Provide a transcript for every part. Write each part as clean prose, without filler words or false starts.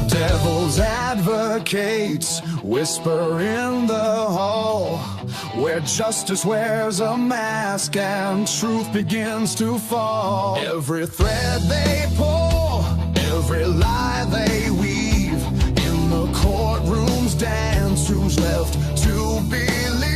Devil's advocates whisper in the hall, where justice wears a mask and truth begins to fall. Every thread they pull, every lie they weave, in the courtroom's dance, who's left to believe?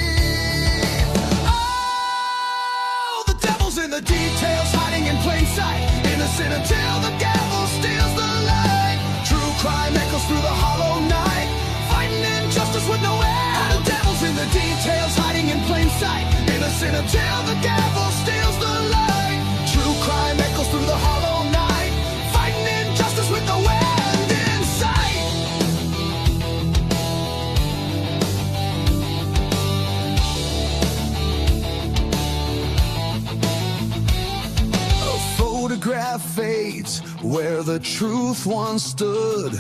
Oh, the devil's in the details, hiding in plain sight, innocent until the gavel steals the light. True crime echoes through the hollow night, fighting injustice with no end. The devil's in the details, hiding in plain sight, innocent until the gavel steals the light. True crime echoes through the hollow night, fighting injustice with no end in sight. A photograph fades where the truth once stood.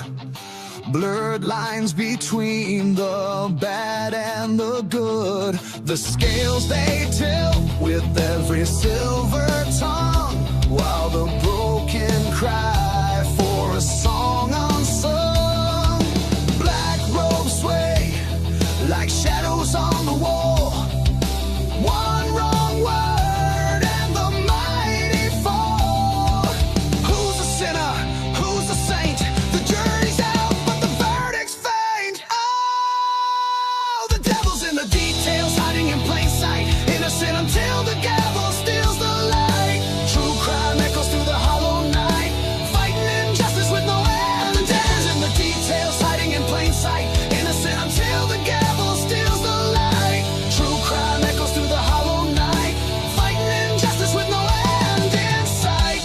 Blurred lines between the bad and the good. The scales they tilt with every silver tongue, while the broken cry for a song unsung. Black robes sway like shadows on the wall. One wrong word and the mighty fall. Who's a sinner? Who's a saint? The jury's out, but the verdict's faint. Oh, the devil's in the details, hiding in plain sight, innocent until the gavel steals the light. True crime echoes through the hollow night, fighting injustice with no end. The devil's in the details, hiding in plain sight, innocent until the gavel steals the light. True crime echoes through the hollow night, fighting injustice with no end in sight.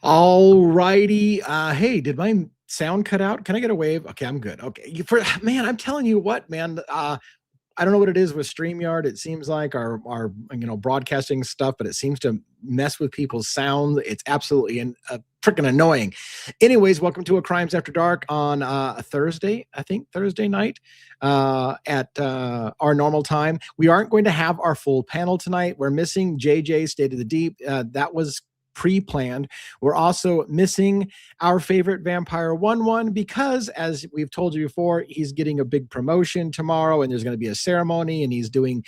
All righty. Hey, did my sound cut out? Can I get a wave? Okay, I'm good. Okay. Man, I'm telling you what, man. I don't know what it is with StreamYard. It seems like our broadcasting stuff, but it seems to mess with people's sound. It's absolutely freaking annoying. Anyways, welcome to A Crimes After Dark on a Thursday, I think Thursday night at our normal time. We aren't going to have our full panel tonight. We're missing JJ State of the Deep. That was pre-planned. We're also missing our favorite Vampire 1-1 because, as we've told you before, he's getting a big promotion tomorrow, and there's going to be a ceremony, and he's doing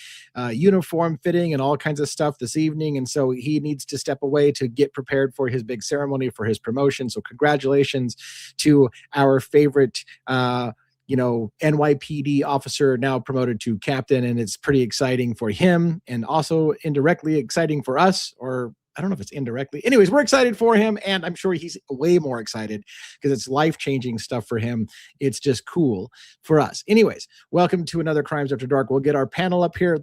uniform fitting and all kinds of stuff this evening, and so he needs to step away to get prepared for his big ceremony for his promotion. So congratulations to our favorite NYPD officer, now promoted to captain, and it's pretty exciting for him and also indirectly exciting for us, or I don't know if it's indirectly. Anyways, we're excited for him, and I'm sure he's way more excited because it's life-changing stuff for him. It's just cool for us. Anyways, welcome to another Crimes After Dark. We'll get our panel up here.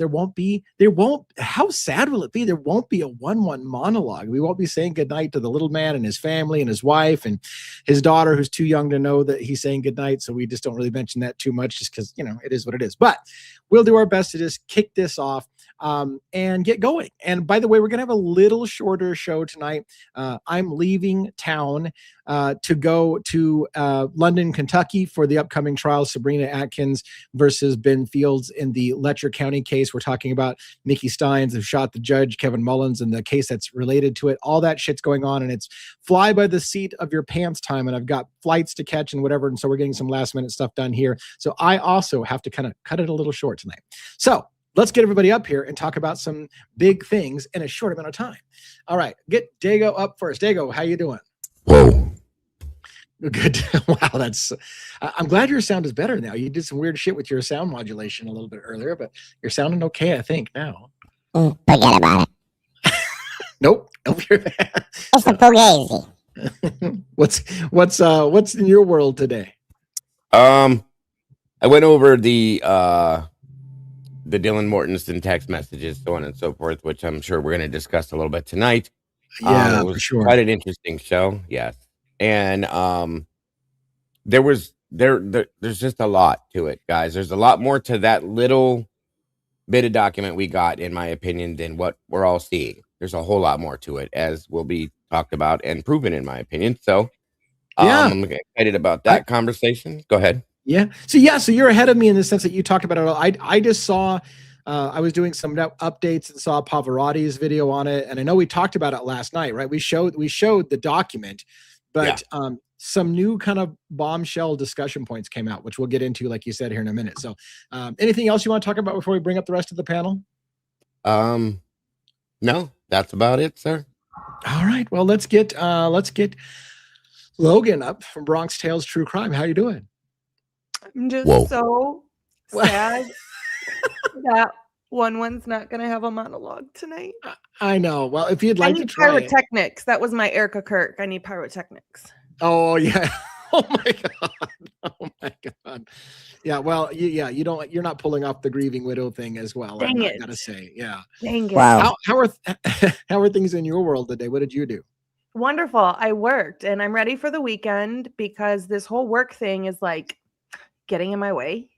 How sad will it be? There won't be a 1-1 monologue. We won't be saying goodnight to the little man and his family and his wife and his daughter, who's too young to know that he's saying goodnight, so we just don't really mention that too much just because, it is what it is. But we'll do our best to just kick this off and get going. And by the way, we're going to have a little shorter show tonight. I'm leaving town to go to London, Kentucky for the upcoming trial, Sabrina Atkins versus Ben Fields in the Letcher County case. We're talking about Mickey Stines, who shot the judge, Kevin Mullins, and the case that's related to it. All that shit's going on, and it's fly by the seat of your pants time, and I've got flights to catch and whatever, and so we're getting some last minute stuff done here. So I also have to kind of cut it a little short tonight. So let's get everybody up here and talk about some big things in a short amount of time. All right, get Dago up first. Dago, how you doing? Whoa. Good. Wow, I'm glad your sound is better now. You did some weird shit with your sound modulation a little bit earlier, but you're sounding okay, I think, now. Forget about it. Nope. It's the Fugazi. What's in your world today? I went over the Dylan Mortensen text messages, so on and so forth, which I'm sure we're going to discuss a little bit tonight. Yeah, it was for sure. Quite an interesting show, yes. And there was there's just a lot to it, guys. There's a lot more to that little bit of document we got, in my opinion, than what we're all seeing. There's a whole lot more to it, as will be talked about and proven, in my opinion. So I'm excited about that conversation. Go ahead. Yeah. So you're ahead of me in the sense that you talked about it all. I just saw, I was doing some updates and saw Pavarotti's video on it. And I know we talked about it last night, right? We showed the document, but some new kind of bombshell discussion points came out, which we'll get into, like you said, here in a minute. So anything else you want to talk about before we bring up the rest of the panel? No, that's about it, sir. All right. Well, let's get Logan up from Bronx Tales True Crime. How you doing? I'm just so sad that one's not going to have a monologue tonight. I know. Well, if you'd like to try pyrotechnics. That was my Erica Kirk. I need pyrotechnics. Oh yeah. Oh my God. Oh my God. Yeah. Well, you're not pulling off the grieving widow thing as well. Dang it. I gotta say, yeah. Dang it. Wow. How are things in your world today? What did you do? Wonderful. I worked and I'm ready for the weekend because this whole work thing is like getting in my way.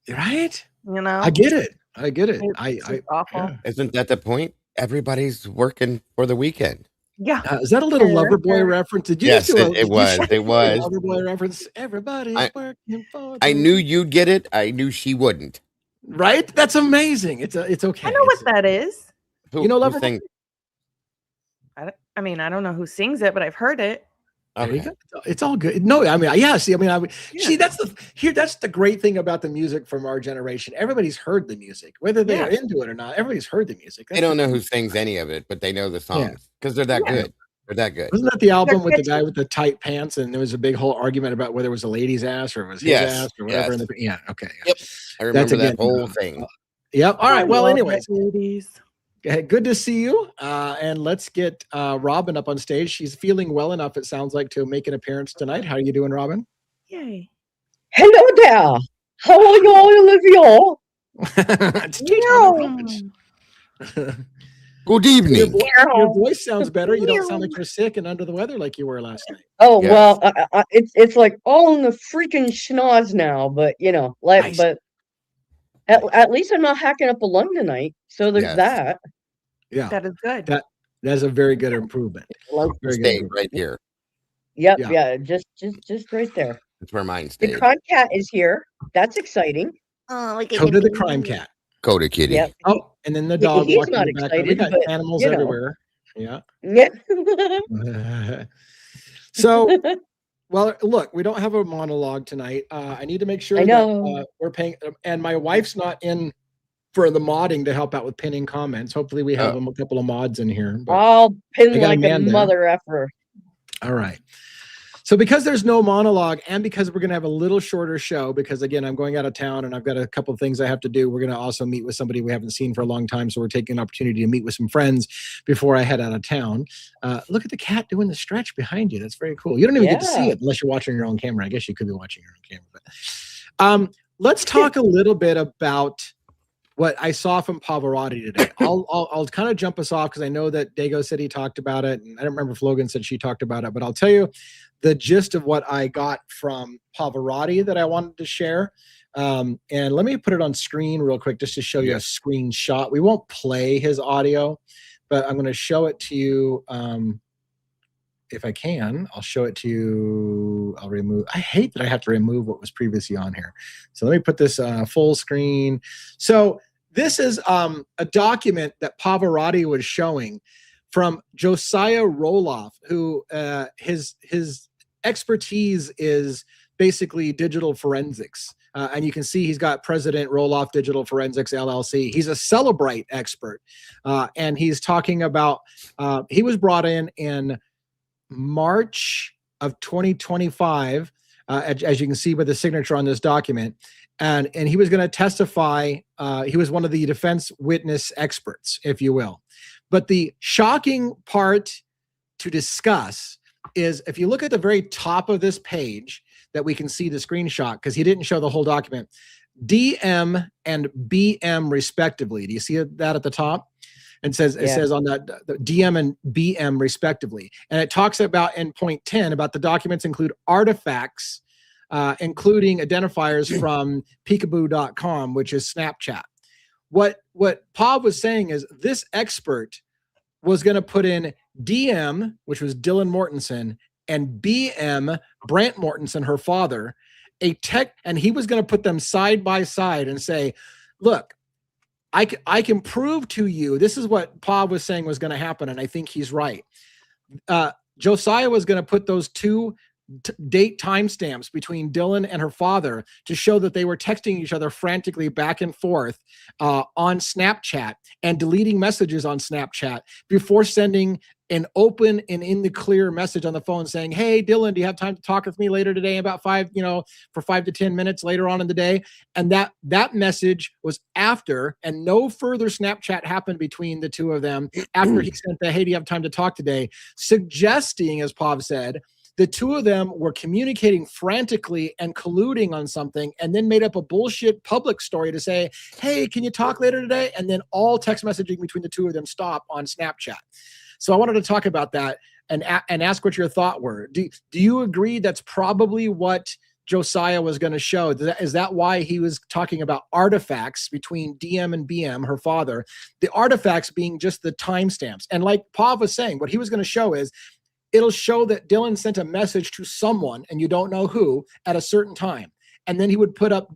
Right? You know? I get it. It's awful. Yeah. Isn't that the point? Everybody's working for the weekend. Yeah. Is that a little Loverboy reference? Did you? Yes, it was. It was. Loverboy reference. Everybody's working for. I knew you'd get it. I knew she wouldn't. Right? That's amazing. It's okay. I know what that is. You know Loverboy? I mean, I don't know who sings it, but I've heard it. Okay. It's all good. No, I mean, yeah. See, that's the great thing about the music from our generation. Everybody's heard the music, whether they are into it or not. Everybody's heard the music. They don't know who sings any of it, but they know the songs because they're that good. They're that good. Wasn't that the album with the guy with the tight pants, and there was a big whole argument about whether it was a lady's ass or it was his ass or whatever? Okay. Yep. I remember that whole thing. Yep. All right. Well, anyways. Ladies. Good to see you. And let's get Robin up on stage. She's feeling well enough, it sounds like, to make an appearance tonight. How are you doing, Robin? Yay. Hello there. How are you all, Olivia? Good evening. Your voice sounds better. You don't sound like you're sick and under the weather like you were last night. Oh, well, it's like all in the freaking schnoz now, but Nice. but at least I'm not hacking up a lung tonight. So there's that. Yeah. That is good. That's a very good improvement. Stay right here. Yep. Yeah. Just right there. That's where mine The stayed. crime cat is here. That's exciting. Oh, like Coda the crime cat. Coda kitty. Yep. Oh, and then the dog. He's walking not in the background. excited, We got but, animals everywhere. Yeah. Yeah. So, well, look, we don't have a monologue tonight. I need to make sure that we're paying. And my wife's not in for the modding to help out with pinning comments. Hopefully, we have a couple of mods in here. I'll pin like a mother effer. All right. So because there's no monologue and because we're going to have a little shorter show, because again, I'm going out of town and I've got a couple of things I have to do. We're going to also meet with somebody we haven't seen for a long time. So we're taking an opportunity to meet with some friends before I head out of town. Look at the cat doing the stretch behind you. That's very cool. You don't even get to see it unless you're watching your own camera. I guess you could be watching your own camera. But let's talk a little bit about what I saw from Pavarotti today. I'll kind of jump us off because I know that Dago said he talked about it, and I don't remember if Logan said she talked about it, but I'll tell you the gist of what I got from Pavarotti that I wanted to share. And let me put it on screen real quick just to show you a screenshot. We won't play his audio, but I'm going to show it to you. If I can, I'll show it to you. I'll remove. I hate that I have to remove what was previously on here. So let me put this full screen. So this is a document that Pavarotti was showing from Josiah Roloff, who his expertise is basically digital forensics. And you can see he's got President Roloff Digital Forensics LLC. He's a Celebrite expert. And he's talking about, he was brought in March of 2025, as you can see by the signature on this document. And he was going to testify. He was one of the defense witness experts, if you will. But the shocking part to discuss is if you look at the very top of this page that we can see the screenshot, because he didn't show the whole document, DM and BM respectively. Do you see that at the top? It says on that DM and BM respectively. And it talks about in point 10 about the documents include artifacts including identifiers from peekaboo.com, which is Snapchat. What Pav was saying is this expert was going to put in DM, which was Dylan Mortensen, and BM, Brent Mortensen, her father, and he was going to put them side by side and say, look, I can prove to you, this is what Pav was saying was going to happen, and I think he's right. Josiah was going to put those two date timestamps between Dylan and her father to show that they were texting each other frantically back and forth on Snapchat and deleting messages on Snapchat before sending an open and in the clear message on the phone saying, hey, Dylan, do you have time to talk with me later today about for 5 to 10 minutes later on in the day? And that message was after, and no further Snapchat happened between the two of them after he sent the, hey, do you have time to talk today? Suggesting, as Pav said, the two of them were communicating frantically and colluding on something, and then made up a bullshit public story to say, hey, can you talk later today? And then all text messaging between the two of them stop on Snapchat. So I wanted to talk about that and ask what your thought were. Do you agree that's probably what Josiah was going to show? Is that why he was talking about artifacts between DM and BM, her father, the artifacts being just the timestamps? And like Pav was saying, what he was going to show is it'll show that Dylan sent a message to someone, and you don't know who, at a certain time. And then he would put up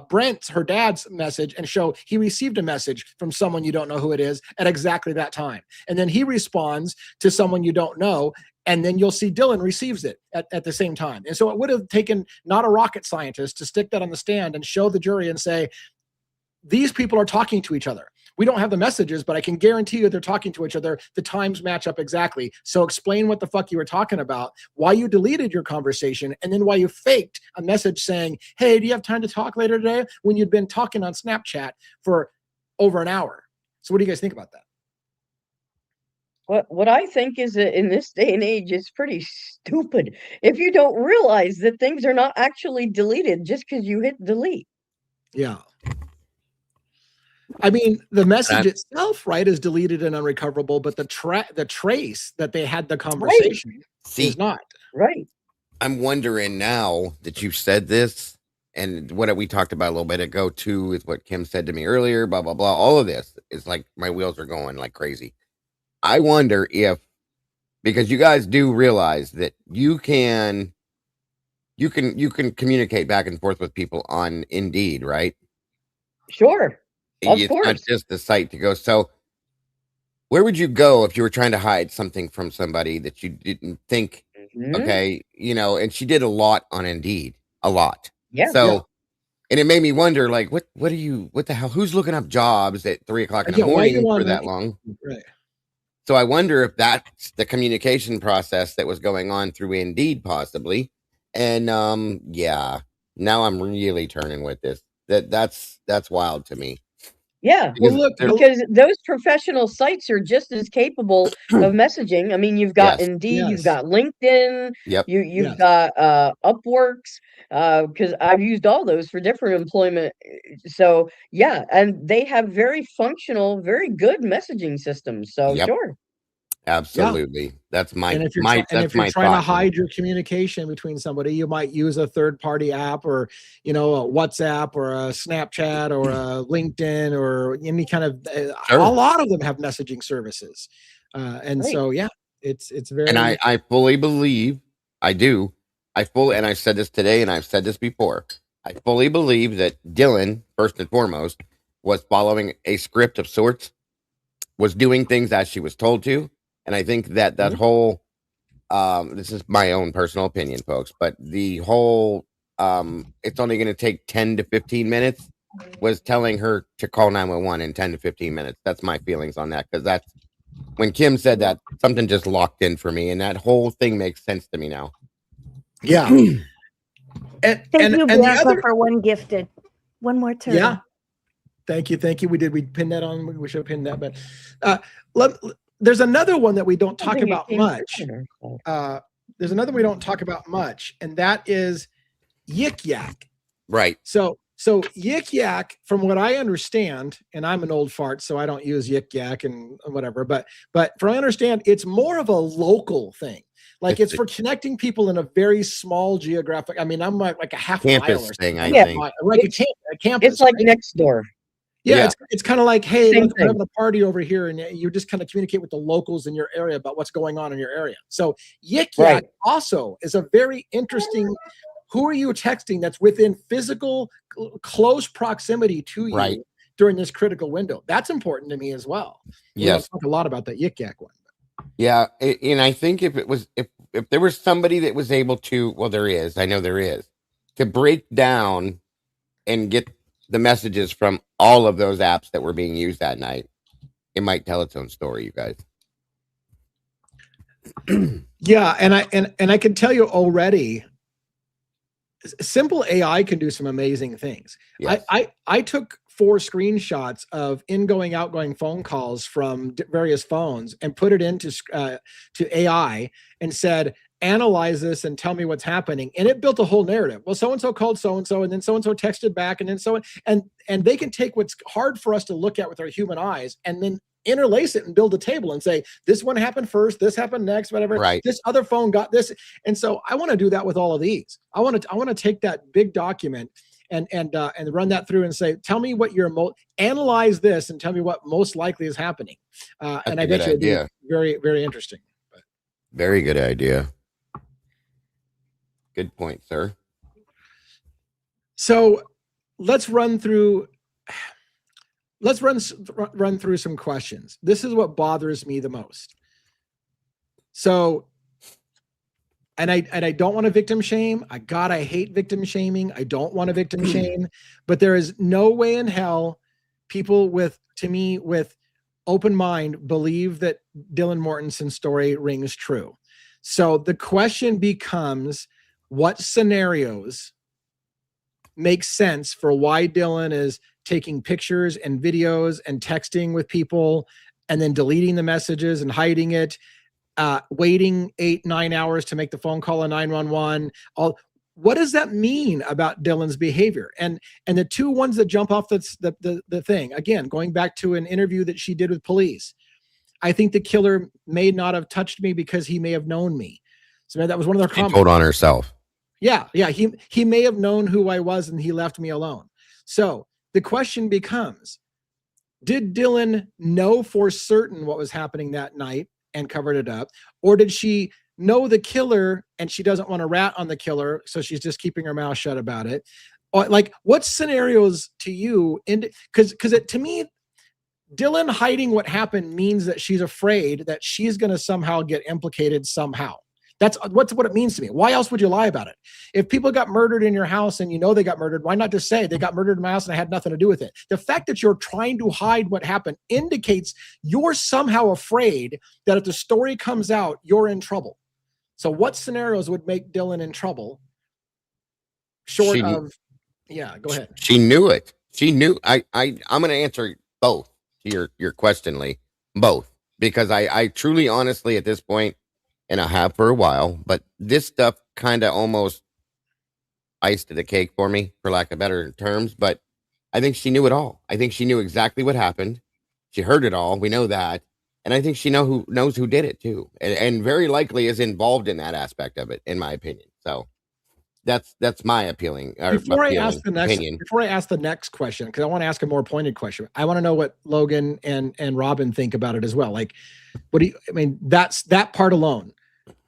Brent, her dad's message, and show he received a message from someone you don't know who it is at exactly that time. And then he responds to someone you don't know, and then you'll see Dylan receives it at the same time. And so it would have taken not a rocket scientist to stick that on the stand and show the jury and say, these people are talking to each other. We don't have the messages, but I can guarantee you they're talking to each other. The times match up exactly. So explain what the fuck you were talking about, why you deleted your conversation, and then why you faked a message saying, hey, do you have time to talk later today? When you'd been talking on Snapchat for over an hour. So what do you guys think about that? What I think is that in this day and age, it's pretty stupid if you don't realize that things are not actually deleted just because you hit delete. Yeah. I mean, the message itself, right, is deleted and unrecoverable, but the trace that they had the conversation is not. Right. I'm wondering now that you've said this, and what we talked about a little bit ago too, with what Kim said to me earlier, blah, blah, blah. All of this is like my wheels are going like crazy. I wonder if, because you guys do realize that you can communicate back and forth with people on Indeed, right? Sure. Of It's course. not just the site to go. So where would you go if you were trying to hide something from somebody that you didn't think, okay, and she did a lot on Indeed, a lot. Yeah. So, and it made me wonder, like, what the hell, who's looking up jobs at 3 o'clock in the morning for that long? Right. So I wonder if that's the communication process that was going on through Indeed, possibly. And, now I'm really turning with this. That's wild to me. Yeah, Because those professional sites are just as capable of messaging. I mean, you've got Indeed, you've got LinkedIn, you've got Upworks, because I've used all those for different employment. So yeah, and they have very functional, very good messaging systems. So sure. Absolutely. That's my and if you're trying to hide your communication between somebody, you might use a third-party app, or a WhatsApp, or a Snapchat, or a LinkedIn, or any kind of a lot of them have messaging services. So it's very, and I fully believe and I said this today and I've said this before, I fully believe that Dylan, first and foremost, was following a script of sorts, was doing things as she was told to. And I think that whole, this is my own personal opinion, folks, but the whole, it's only going to take 10 to 15 minutes, was telling her to call 911 in 10 to 15 minutes. That's my feelings on that. Because that's, when Kim said that, something just locked in for me. And that whole thing makes sense to me now. Yeah. Thank you, Bianca, for one gifted. One more turn. Yeah. Thank you. We pinned that on. We should have pinned that. But there's another one that we don't talk about much. There's another we don't talk about much, and that is Yik Yak. Right. So Yik Yak, from what I understand, and I'm an old fart, so I don't use Yik Yak and whatever, but from what I understand, it's more of a local thing. Like it's for connecting people in a very small geographic. I mean, I'm like a half campus mile or thing. something. I think Like a campus. It's like right? next door. Yeah, it's kind of like, hey, Same look, we're thing. having a party over here, and you just kind of communicate with the locals in your area about what's going on in your area. So Yik Yak also is a very interesting. Who are you texting that's within physical close proximity to you during this critical window? That's important to me as well. Yes, talk a lot about that Yik Yak one. Yeah, and I think if there was somebody that was able to, well, I know there is, to break down and get the messages from all of those apps that were being used that night, it might tell its own story, you guys. Yeah, and I can tell you already, simple AI can do some amazing things. Yes. I took 4 screenshots of ingoing, outgoing phone calls from various phones and put it into to AI and said, analyze this and tell me what's happening. And it built a whole narrative. Well, so-and-so called so-and-so, and then so-and-so texted back, and then and they can take what's hard for us to look at with our human eyes and then interlace it and build a table and say, this one happened first, this happened next, whatever. Right. This other phone got this. And so I want to do that with all of these. I want to take that big document and run that through and say, tell me what analyze this and tell me what most likely is happening. And I bet you it'd be very, very interesting. Very good idea. Good point, sir. So let's run through some questions. This is what bothers me the most. So, and I don't want to victim shame. I hate victim shaming. I don't want to victim shame, but there is no way in hell people with open mind believe that Dylan Mortensen's story rings true. So the question becomes, what scenarios make sense for why Dylan is taking pictures and videos and texting with people and then deleting the messages and hiding it, waiting 8-9 hours to make the phone call on 911. What does that mean about Dylan's behavior? And the 2 ones that jump off the thing, again, going back to an interview that she did with police, I think the killer may not have touched me because he may have known me. So that was one of their comments. She told on herself. Yeah. He may have known who I was and he left me alone. So the question becomes, did Dylan know for certain what was happening that night and covered it up? Or did she know the killer and she doesn't want to rat on the killer, so she's just keeping her mouth shut about it? Or, like, what scenarios to you? Because to me, Dylan hiding what happened means that she's afraid that she's going to somehow get implicated somehow. That's what it means to me. Why else would you lie about it? If people got murdered in your house and you know they got murdered, why not just say they got murdered in my house and I had nothing to do with it? The fact that you're trying to hide what happened indicates you're somehow afraid that if the story comes out, you're in trouble. So what scenarios would make Dylan in trouble? Go ahead. She knew it. She knew. I'm going to answer both to your question, Lee. Both. Because I truly, honestly, at this point, and I have for a while, but this stuff kind of almost iced the cake for me, for lack of better terms. But I think she knew it all. I think she knew exactly what happened. She heard it all. We know that. And I think she knows who did it too. And very likely is involved in that aspect of it, in my opinion. So that's my appealing. Before I ask the next question, because I want to ask a more pointed question, I want to know what Logan and Robin think about it as well. Like, that's that part alone.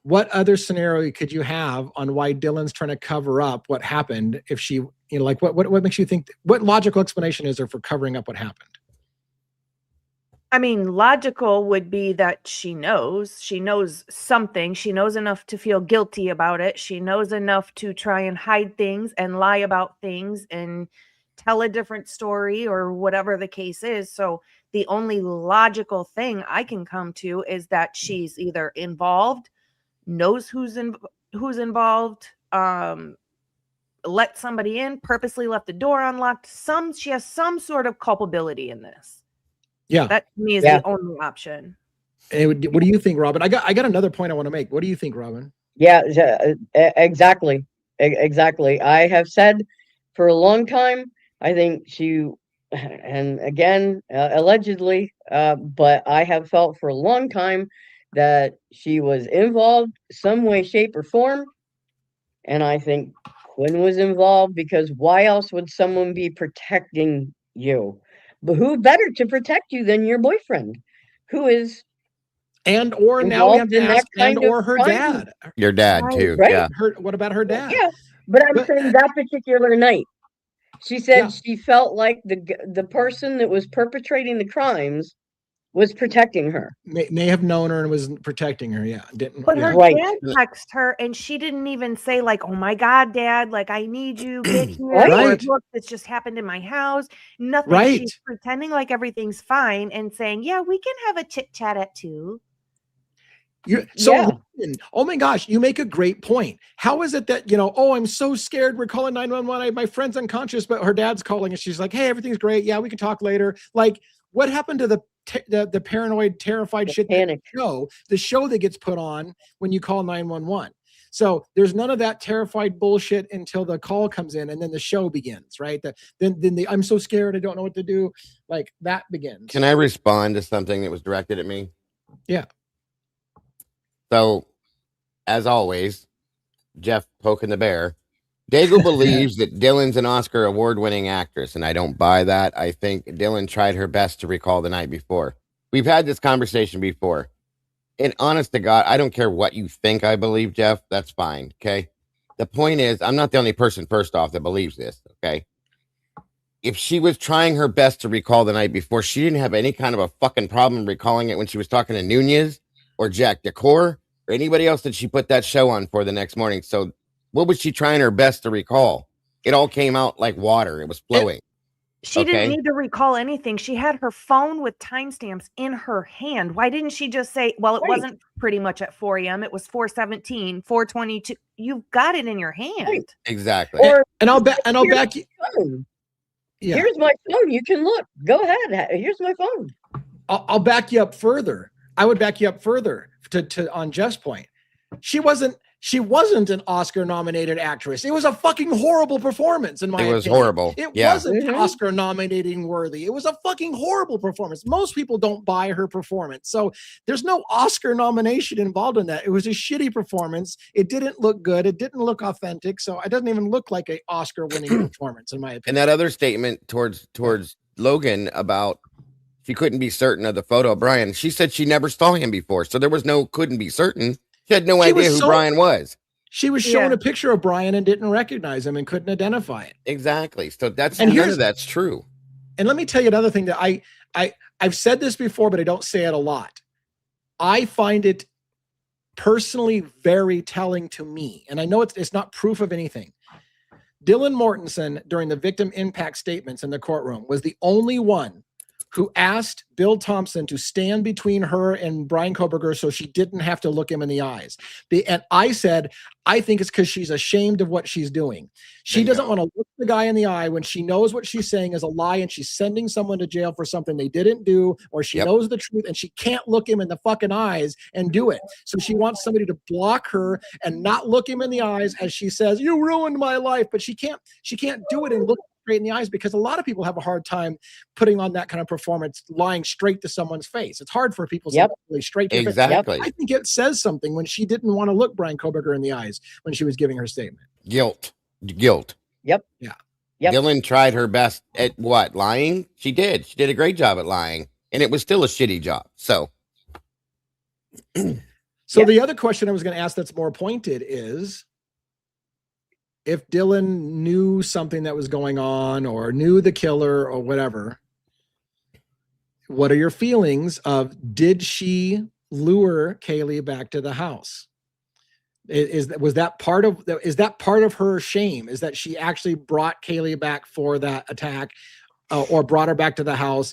What other scenario could you have on why Dylan's trying to cover up what happened? If she, what makes you think? What logical explanation is there for covering up what happened? I mean, logical would be that she knows something. She knows enough to feel guilty about it. She knows enough to try and hide things and lie about things and tell a different story or whatever the case is. So the only logical thing I can come to is that she's either involved, knows who's involved, let somebody in, purposely left the door unlocked. She has some sort of culpability in this. Yeah, that to me is the only option. What do you think, Robin? I got another point I want to make. What do you think, Robin? Yeah, exactly. I have said for a long time, I think she, and again, allegedly, but I have felt for a long time that she was involved some way, shape, or form. And I think Quinn was involved, because why else would someone be protecting you? But who better to protect you than your boyfriend, who is and or now we have involved to in that ask, and kind of or her crime? dad. Your dad Right. too. Right? Yeah. What about her dad? Yeah, but I'm saying that particular night, she said Yeah. she felt like the person that was perpetrating the crimes was protecting her. May have known her and was protecting her. Yeah, didn't. But Yeah. her Right. dad texted her, and she didn't even say like, "Oh my God, Dad! Like I need you, get here." Or, Right. "Look, this just happened in my house." Nothing. Right. She's pretending like everything's fine and saying, "Yeah, we can have a chit chat at 2." Yeah. Oh my gosh, you make a great point. How is it that, oh, I'm so scared, we're calling 911, my friend's unconscious, but her dad's calling and she's like, hey, everything's great, yeah, we can talk later. Like, what happened to the paranoid, terrified shit, panic. the show that gets put on when you call 911? So there's none of that terrified bullshit until the call comes in, and then the show begins, right? Then I'm so scared, I don't know what to do. Like, that begins. Can I respond to something that was directed at me? Yeah. So, as always, Jeff poking the bear. Dago believes that Dylan's an Oscar award-winning actress, and I don't buy that. I think Dylan tried her best to recall the night before. We've had this conversation before. And honest to God, I don't care what you think I believe, Jeff. That's fine, okay? The point is, I'm not the only person, first off, that believes this, okay? If she was trying her best to recall the night before, she didn't have any kind of a fucking problem recalling it when she was talking to Nunez or Jack Decor or anybody else that she put that show on for the next morning. So what was she trying her best to recall? It all came out like water. It was flowing. She didn't need to recall anything. She had her phone with timestamps in her hand. Why didn't she just say, well, it wasn't pretty much at 4 a.m. It was 4:17, 4:22. You've got it in your hand. Right. Exactly. And I'll back you. Yeah. Here's my phone. You can look. Go ahead. Here's my phone. I'll back you up further. I would back you up further to on Jeff's point. She wasn't an Oscar-nominated actress. It was a fucking horrible performance, in my opinion. It was horrible. It wasn't Oscar-nominating worthy. It was a fucking horrible performance. Most people don't buy her performance. So there's no Oscar nomination involved in that. It was a shitty performance. It didn't look good. It didn't look authentic. So it doesn't even look like an Oscar-winning performance, in my opinion. And that other statement towards Logan about she couldn't be certain of the photo of Brian. She said she never saw him before. So there was no couldn't be certain. She had no idea who Brian was. She was shown a picture of Brian and didn't recognize him and couldn't identify it. Exactly. So none of that's true. And let me tell you another thing that I've said this before, but I don't say it a lot. I find it personally very telling to me, and I know it's not proof of anything. Dylan Mortensen, during the victim impact statements in the courtroom, was the only one who asked Bill Thompson to stand between her and Brian Koberger so she didn't have to look him in the eyes. And I said, I think it's because she's ashamed of what she's doing. She doesn't want to look the guy in the eye when she knows what she's saying is a lie and she's sending someone to jail for something they didn't do, or she knows the truth and she can't look him in the fucking eyes and do it. So she wants somebody to block her and not look him in the eyes as she says, "You ruined my life," but she can't do it and look straight in the eyes, because a lot of people have a hard time putting on that kind of performance, lying straight to someone's face. It's hard for people to say really straight to their face. I think it says something when she didn't want to look Brian Koberger in the eyes when she was giving her statement. Guilt. Yep. Yeah. Yep. Dylan tried her best at what? Lying? She did. She did a great job at lying, and it was still a shitty job. So the other question I was going to ask that's more pointed is, if Dylan knew something that was going on or knew the killer or whatever, what are your feelings of, did she lure Kaylee back to the house? Is that part of her shame? Is that she actually brought Kaylee back for that attack or brought her back to the house?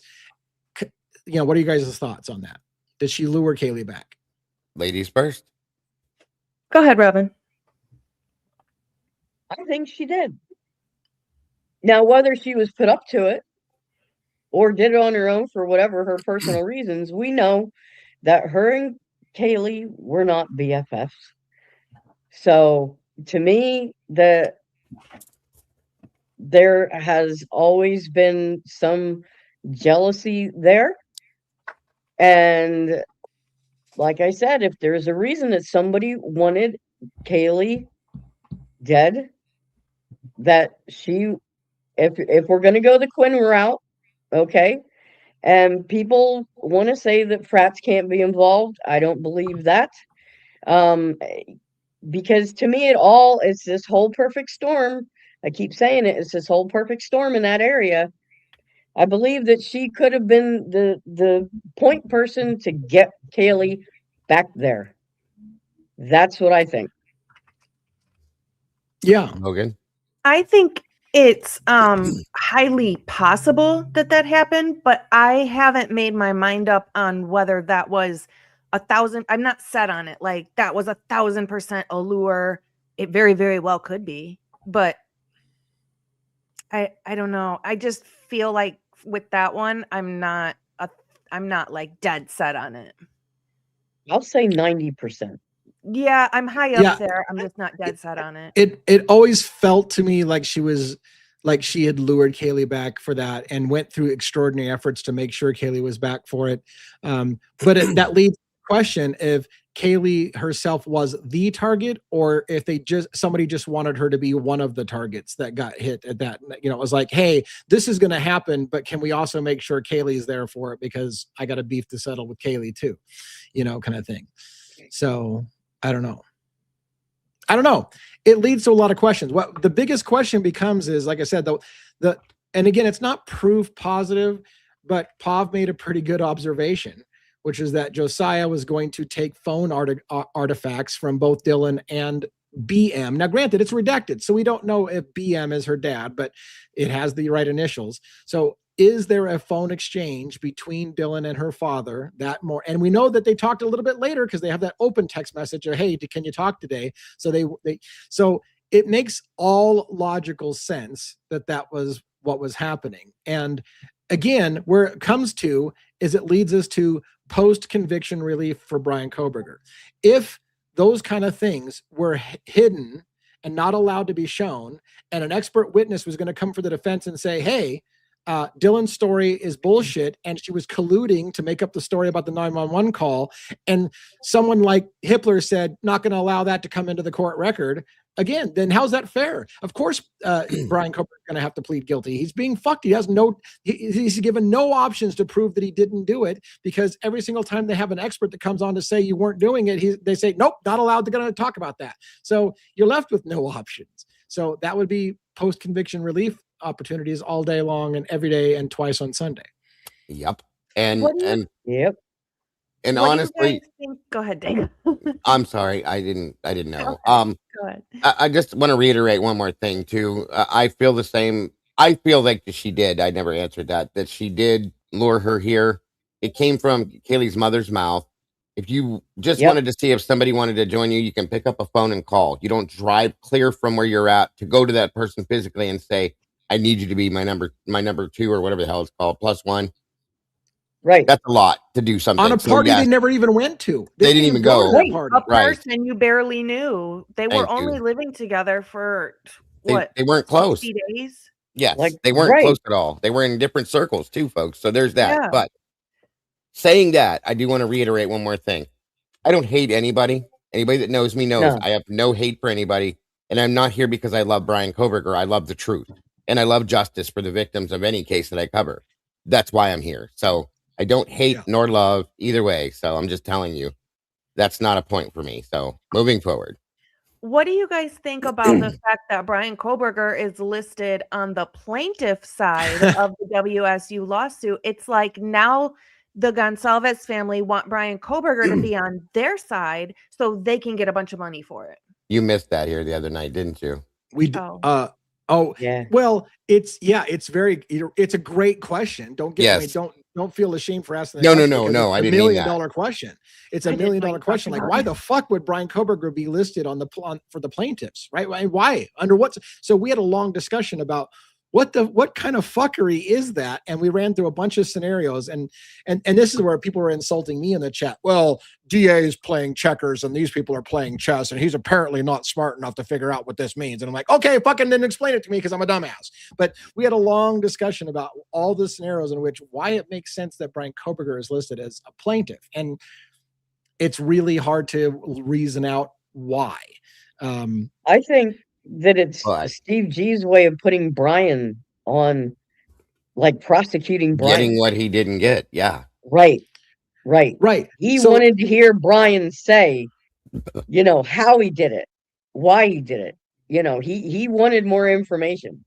What are you guys' thoughts on that? Did she lure Kaylee back? Ladies first. Go ahead, Robin. I think she did. Now, whether she was put up to it or did it on her own for whatever her personal reasons, we know that her and Kaylee were not BFFs. So, to me, there has always been some jealousy there. And like I said, if there's a reason that somebody wanted Kaylee dead, that if we're going to go the Quinn route, okay, and people want to say that frats can't be involved, I don't believe that. Because to me, it's this whole perfect storm. I keep saying it. It's this whole perfect storm in that area. I believe that she could have been the point person to get Kaylee back there. That's what I think. Yeah. Logan? I think it's highly possible that happened, but I haven't made my mind up on whether that was 1,000. I'm not set on it. Like that was 1,000% a lure. It very, very well could be, but I don't know. I just feel like with that one, I'm not like dead set on it. I'll say 90%. Yeah, I'm high up there. I'm just not dead set on it. It always felt to me like she had lured Kaylee back for that and went through extraordinary efforts to make sure Kaylee was back for it. But that leads to the question if Kaylee herself was the target, or if somebody just wanted her to be one of the targets that got hit at that. It was like, hey, this is going to happen, but can we also make sure Kaylee's there for it because I got a beef to settle with Kaylee too, kind of thing. So I don't know. It leads to a lot of questions. What the biggest question becomes is, like I said, and again, it's not proof positive, but Pav made a pretty good observation, which is that Josiah was going to take phone artifacts from both Dylan and BM. Now, granted, it's redacted, so we don't know if BM is her dad, but it has the right initials. So is there a phone exchange between Dylan and her father and we know that they talked a little bit later because they have that open text message of, hey, can you talk today? So so it makes all logical sense that was what was happening. And again, where it comes to is it leads us to post-conviction relief for Bryan Kohberger. If those kind of things were hidden and not allowed to be shown, and an expert witness was going to come for the defense and say, hey, Dylan's story is bullshit, and she was colluding to make up the story about the 911 call, and someone like Hippler said, not going to allow that to come into the court record, again, then how's that fair? Of course, Bryan Kohberger is going to have to plead guilty. He's being fucked. He has he's given no options to prove that he didn't do it, because every single time they have an expert that comes on to say you weren't doing it, they say, nope, not allowed to talk about that. So you're left with no options. So that would be post-conviction relief opportunities all day long and every day and twice on Sunday. Yep. And yep. And honestly, go ahead, Dana. I'm sorry, I didn't know. Okay, go ahead. I just want to reiterate one more thing too. I feel the same. I feel like she did. I never answered that she did lure her here. It came from Kaylee's mother's mouth. If you just wanted to see if somebody wanted to join you, you can pick up a phone and call. You don't drive clear from where you're at to go to that person physically and say, I need you to be my number two or whatever the hell it's called, +1. Right. That's a lot to do something. On a party they never even went to. They didn't even go. To that party. A person you barely knew. They were only living together for what? They weren't close. 60 days? Yes. They weren't close at all. They were in different circles too, folks. So there's that. Yeah. But saying that, I do want to reiterate one more thing. I don't hate anybody. Anybody that knows me knows I have no hate for anybody. And I'm not here because I love Bryan Kohberger. I love the truth. And I love justice for the victims of any case that I cover. That's why I'm here. So I don't hate nor love either way. So I'm just telling you, that's not a point for me. So moving forward. What do you guys think about the fact that Bryan Kohberger is listed on the plaintiff side of the WSU lawsuit? It's like now the Gonsalves family want Bryan Kohberger to be on their side so they can get a bunch of money for it. You missed that here the other night, didn't you? We did. Oh yeah. Well, it's a great question. Don't feel ashamed for asking that. No. I didn't mean that. $1 million question. It's $1 million question. Like, why the fuck would Bryan Kohberger be listed for the plaintiffs? Right? Why? Under what? So we had a long discussion about what kind of fuckery is that? And we ran through a bunch of scenarios, and this is where people were insulting me in the chat. Well, DA is playing checkers and these people are playing chess, and he's apparently not smart enough to figure out what this means. And I'm like, okay, fucking then explain it to me because I'm a dumbass. But we had a long discussion about all the scenarios in which why it makes sense that Bryan Kohberger is listed as a plaintiff. And it's really hard to reason out why. I think that it's Steve G's way of putting Brian on, like prosecuting Brian. Getting what he didn't get. Yeah. Right. He wanted to hear Brian say, you know, how he did it, why he did it. You know, he wanted more information.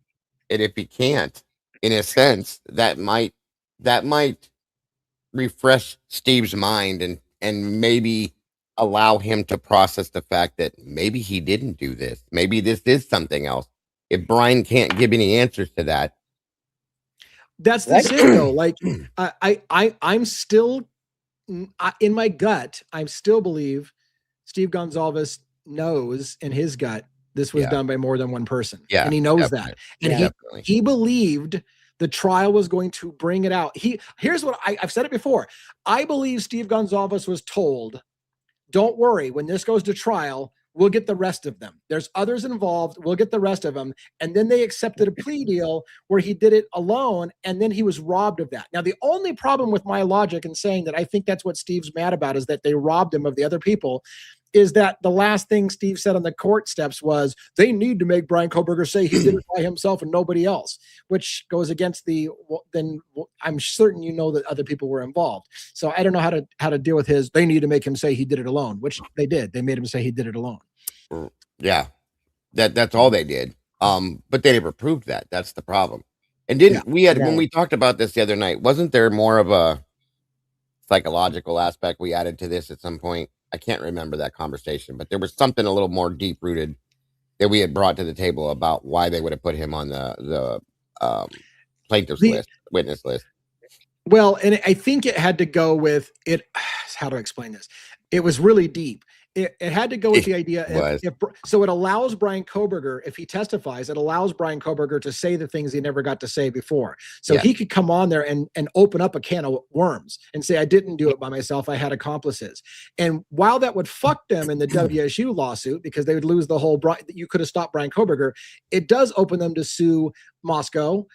And if he can't, in a sense, that might refresh Steve's mind and maybe allow him to process the fact that maybe he didn't do this. Maybe this is something else. If Brian can't give any answers to that. That's the thing though. Like I'm still in my gut. I still believe Steve Gonsalves knows in his gut this was done by more than one person. Yeah, and he knows that. And he believed the trial was going to bring it out. Here's what I've said it before. I believe Steve Gonsalves was told, don't worry, when this goes to trial, we'll get the rest of them. There's others involved. We'll get the rest of them. And then they accepted a plea deal where he did it alone. And then he was robbed of that. Now, the only problem with my logic in saying that I think that's what Steve's mad about is that they robbed him of the other people is that the last thing Steve said on the court steps was they need to make Brent Kopacka say he did it by himself and nobody else, which goes against then I'm certain you know that other people were involved. So I don't know how to deal with they need to make him say he did it alone, which they did. They made him say he did it alone. Yeah. That's all they did. But they never proved that. That's the problem. And when we talked about this the other night, wasn't there more of a psychological aspect we added to this at some point? I can't remember that conversation, but there was something a little more deep rooted that we had brought to the table about why they would have put him on the plaintiff's list, witness list. Well, and I think it had to go with it. How to explain this? It was really deep. It had to go with the idea. So it allows Brent Kopacka, if he testifies, it allows Brent Kopacka to say the things he never got to say before. So he could come on there and open up a can of worms and say, I didn't do it by myself. I had accomplices. And while that would fuck them in the WSU lawsuit, because they would lose the whole, you could have stopped Brent Kopacka, it does open them to sue Moscow,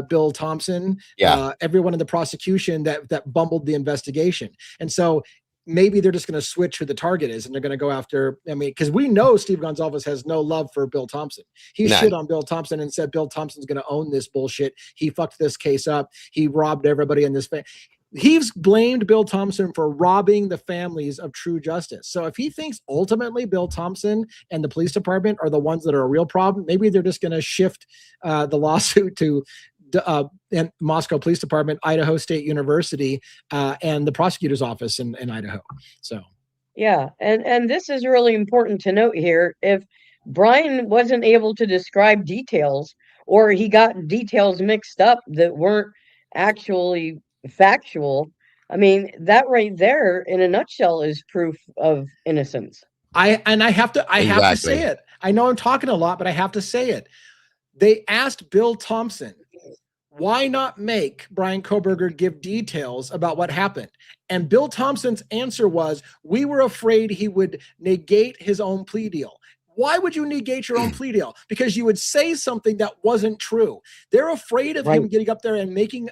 Bill Thompson, everyone in the prosecution that bumbled the investigation. And so maybe they're just going to switch who the target is and they're going to go after, because we know Steve Gonsalves has no love for Bill Thompson. He shit on Bill Thompson and said Bill Thompson's going to own this bullshit. He fucked this case up. He robbed everybody in this family. He's blamed Bill Thompson for robbing the families of true justice. So if he thinks ultimately Bill Thompson and the police department are the ones that are a real problem, maybe they're just going to shift the lawsuit to and Moscow Police Department, Idaho State University, and the prosecutor's office in Idaho. So, and this is really important to note here. If Brian wasn't able to describe details, or he got details mixed up that weren't actually factual, I mean, that right there, in a nutshell, is proof of innocence. I have to say it. I know I'm talking a lot, but I have to say it. They asked Bill Thompson, why not make Brent Kopacka give details about what happened? And Bill Thompson's answer was, we were afraid he would negate his own plea deal. Why would you negate your own plea deal? Because you would say something that wasn't true. They're afraid of him getting up there and making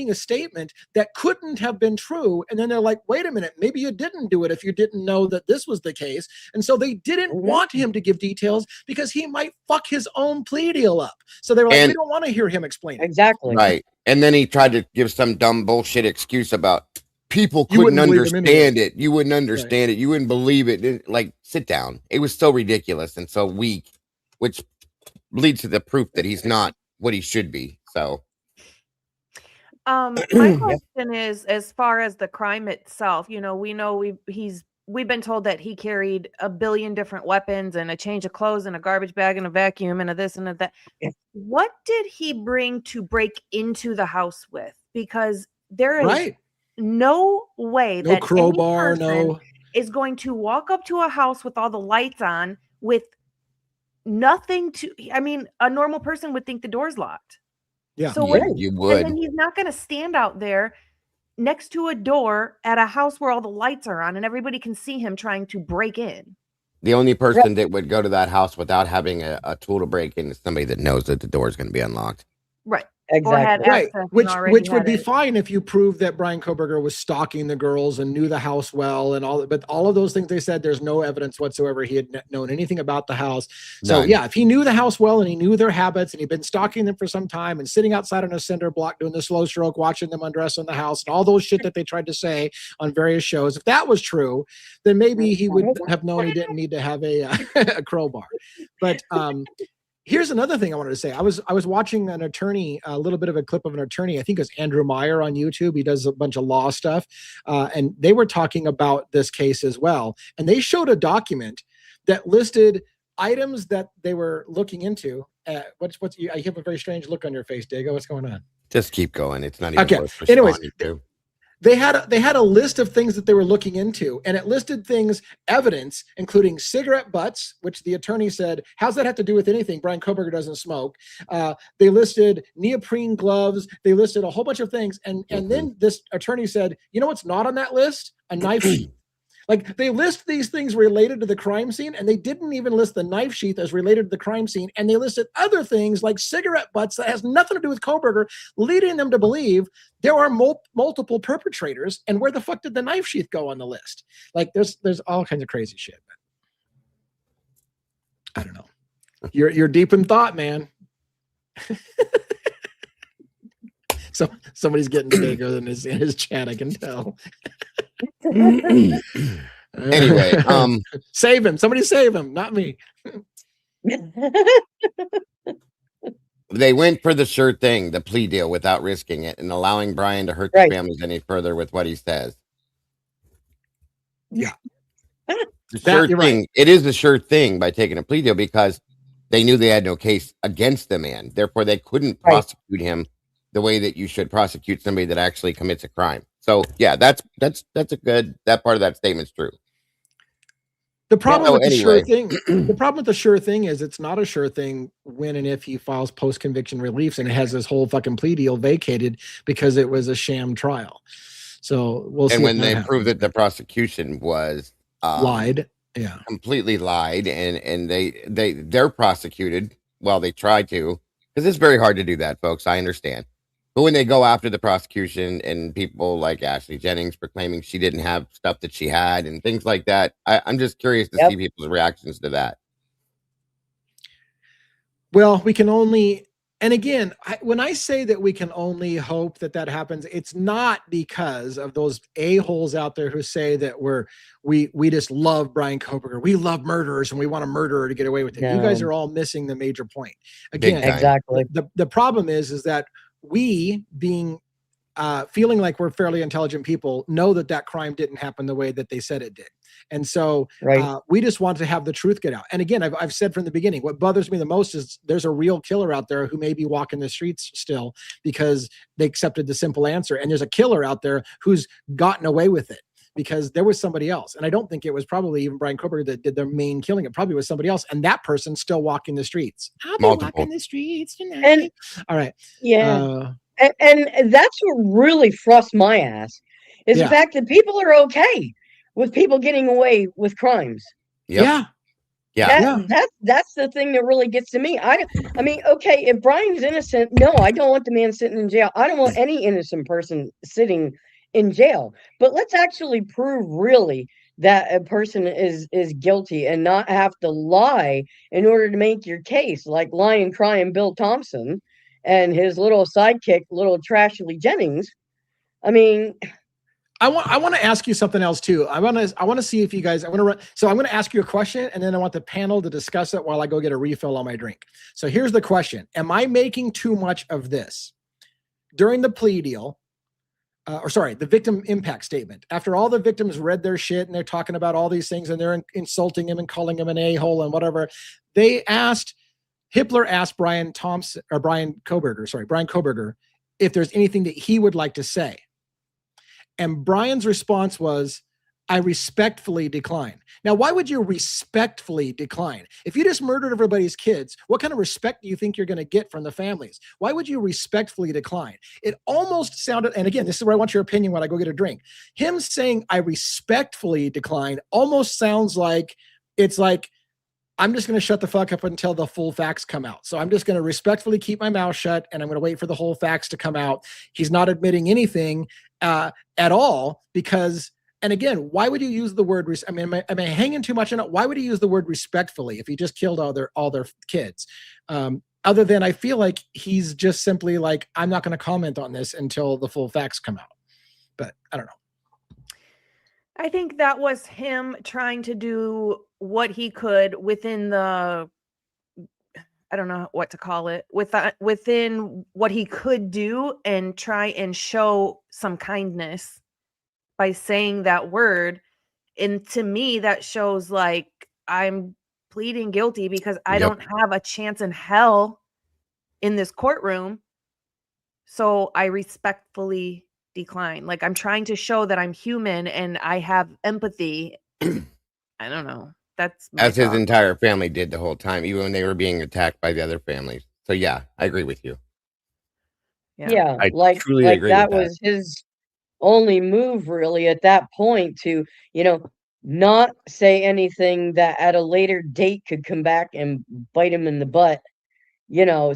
a statement that couldn't have been true. And then they're like, wait a minute, maybe you didn't do it if you didn't know that this was the case. And so they didn't want him to give details because he might fuck his own plea deal up. So they were like, we don't want to hear him explain it. Exactly. Right. And then he tried to give some dumb bullshit excuse about people couldn't understand it. You wouldn't understand it. You wouldn't believe it. Like, sit down. It was so ridiculous and so weak, which leads to the proof that he's not what he should be. So, my question is, as far as the crime itself, we know we've been told that he carried 1 billion different weapons and a change of clothes and a garbage bag and a vacuum and a this and a that. What did he bring to break into the house with? Because there is no way that crowbar, is going to walk up to a house with all the lights on with nothing to. I mean, a normal person would think the door's locked. Yeah, so you would. And he's not going to stand out there next to a door at a house where all the lights are on and everybody can see him trying to break in. The only person that would go to that house without having a tool to break in is somebody that knows that the door is going to be unlocked. Right. or had Exactly. access and which already would had be it. fine if you proved that Brian Koberger was stalking the girls and knew the house well and all. But all of those things they said, there's no evidence whatsoever he had known anything about the house. So None. yeah, if he knew the house well and he knew their habits and he'd been stalking them for some time and sitting outside on a cinder block doing the slow stroke, watching them undress in the house and all those shit that they tried to say on various shows, if that was true, then maybe he would have known he didn't need to have a crowbar. But here's another thing I wanted to say. I was watching an attorney, a little bit of a clip of an attorney. I think it's Andrew Meyer on YouTube. He does a bunch of law stuff, and they were talking about this case as well. And they showed a document that listed items that they were looking into. You have a very strange look on your face, Dago. What's going on? Just keep going. It's not even Okay. worth Anyways, responding to. They had a list of things that they were looking into, and it listed things, evidence, including cigarette butts, which the attorney said, how's that have to do with anything? Brian Koberger doesn't smoke. They listed neoprene gloves. They listed a whole bunch of things. And then this attorney said, you know what's not on that list? A knife sheath. Like, they list these things related to the crime scene, and they didn't even list the knife sheath as related to the crime scene. And they listed other things like cigarette butts that has nothing to do with Koberger, leading them to believe there are multiple perpetrators. And where the fuck did the knife sheath go on the list? Like, there's all kinds of crazy shit. But I don't know. You're deep in thought, man. So somebody's getting bigger than in his chat, I can tell. Anyway, save him. Somebody save him, not me. They went for the sure thing, the plea deal, without risking it and allowing Brian to hurt the families any further with what he says. Yeah. The sure thing. Right. It is the sure thing by taking a plea deal because they knew they had no case against the man. Therefore, they couldn't prosecute him the way that you should prosecute somebody that actually commits a crime. So yeah, that's a good, that part of that statement's true. The problem with the sure thing, the problem with the sure thing is it's not a sure thing when and if he files post-conviction reliefs and it has this whole fucking plea deal vacated because it was a sham trial. So we'll see. And when they prove that the prosecution was lied, completely lied, and they're prosecuted. Well, they tried to, because it's very hard to do that, folks. I understand. But when they go after the prosecution and people like Ashley Jennings proclaiming she didn't have stuff that she had and things like that, I'm just curious to see people's reactions to that. Well, we can only, and again, when I say that we can only hope that that happens, it's not because of those a-holes out there who say that we just love Brian Koberger. We love murderers and we want a murderer to get away with it. No. You guys are all missing the major point. Again, exactly. The problem is that we, being feeling like we're fairly intelligent people, know that crime didn't happen the way that they said it did. And so we just want to have the truth get out. And again, I've said from the beginning, what bothers me the most is there's a real killer out there who may be walking the streets still because they accepted the simple answer. And there's a killer out there who's gotten away with it because there was somebody else. And I don't think it was probably even Brian Koberger that did the main killing. It probably was somebody else. And that person's still walking the streets. I'll be walking the streets tonight. And, all right. Yeah. And that's what really thrusts my ass is the fact that people are okay with people getting away with crimes. Yep. That's the thing that really gets to me. I mean, okay, if Brian's innocent, no, I don't want the man sitting in jail. I don't want any innocent person sitting in jail. But let's actually prove really that a person is guilty and not have to lie in order to make your case, like lying, crying Bill Thompson and his little sidekick, little Trashly Jennings. I mean, I want to ask you something else too. I want to see if you guys, I'm going to ask you a question and then I want the panel to discuss it while I go get a refill on my drink. So here's the question. Am I making too much of this? During the plea deal, the victim impact statement, after all the victims read their shit and they're talking about all these things and they're insulting him and calling him an a-hole and whatever, Hippler asked Brian Koberger, if there's anything that he would like to say. And Brian's response was, I respectfully decline. Now, why would you respectfully decline? If you just murdered everybody's kids, what kind of respect do you think you're going to get from the families? Why would you respectfully decline? It almost sounded, and again, this is where I want your opinion when I go get a drink. Him saying, I respectfully decline almost sounds like it's like, I'm just going to shut the fuck up until the full facts come out. So I'm just going to respectfully keep my mouth shut, and I'm going to wait for the whole facts to come out. He's not admitting anything at all because, and again, why would you use the word, am I hanging too much on it? Why would he use the word respectfully if he just killed all their kids? Other than I feel like he's just simply like, I'm not going to comment on this until the full facts come out. But I don't know. I think that was him trying to do what he could within the, I don't know what to call it, within what he could do and try and show some kindness by saying that word. And to me, that shows like I'm pleading guilty because I don't have a chance in hell in this courtroom. So I respectfully decline. Like I'm trying to show that I'm human and I have empathy. I don't know. That's as his entire family did the whole time, even when they were being attacked by the other families. So yeah, I agree with you. Yeah, I like truly agree that with was his only move really at that point to, not say anything that at a later date could come back and bite him in the butt.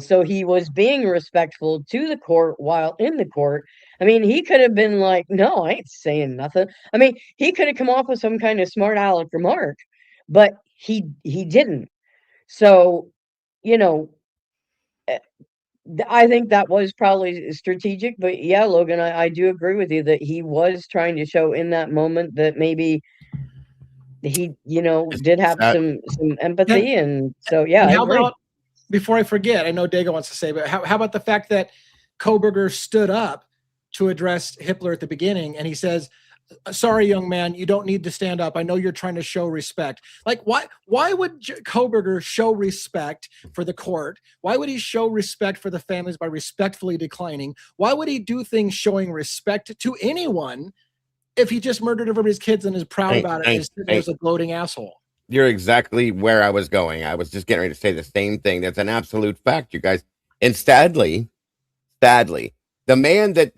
So he was being respectful to the court while in the court. I mean, he could have been like, no, I ain't saying nothing. I mean, he could have come off with some kind of smart aleck remark, but he didn't. So, I think that was probably strategic, but yeah, Logan, I do agree with you that he was trying to show in that moment that maybe he, did have some empathy. And so, yeah, I agree. About, before I forget, I know Dago wants to say, but how about the fact that Kohberger stood up to address Hitler at the beginning and he says, sorry, young man, you don't need to stand up. I know you're trying to show respect. Like, why would Kohberger show respect for the court? Why would he show respect for the families by respectfully declining? Why would he do things showing respect to anyone if he just murdered everybody's kids and is proud about it and is a gloating asshole? You're exactly where I was going. I was just getting ready to say the same thing. That's an absolute fact, you guys. And sadly, the man that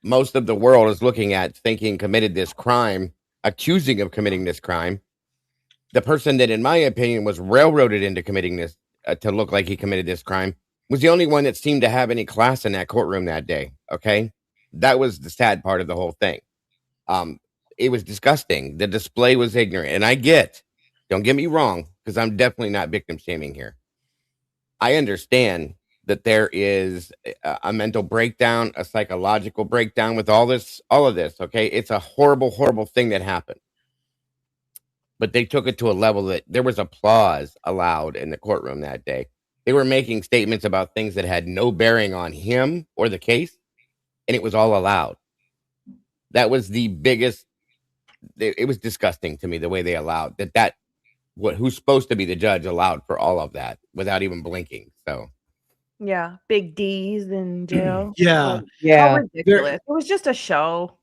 most of the world is looking at thinking committed this crime, accusing of committing this crime, the person that, in my opinion, was railroaded into committing this to look like he committed this crime was the only one that seemed to have any class in that courtroom that day. Okay. That was the sad part of the whole thing. It was disgusting. The display was ignorant. And don't get me wrong, because I'm definitely not victim shaming here. I understand that there is a mental breakdown, a psychological breakdown with all of this. Okay. It's a horrible, horrible thing that happened. But they took it to a level that there was applause allowed in the courtroom that day. They were making statements about things that had no bearing on him or the case, and it was all allowed. That was the biggest. It was disgusting to me the way they allowed that who's supposed to be the judge allowed for all of that without even blinking. So yeah, big D's in jail. Yeah. How ridiculous. It was just a show.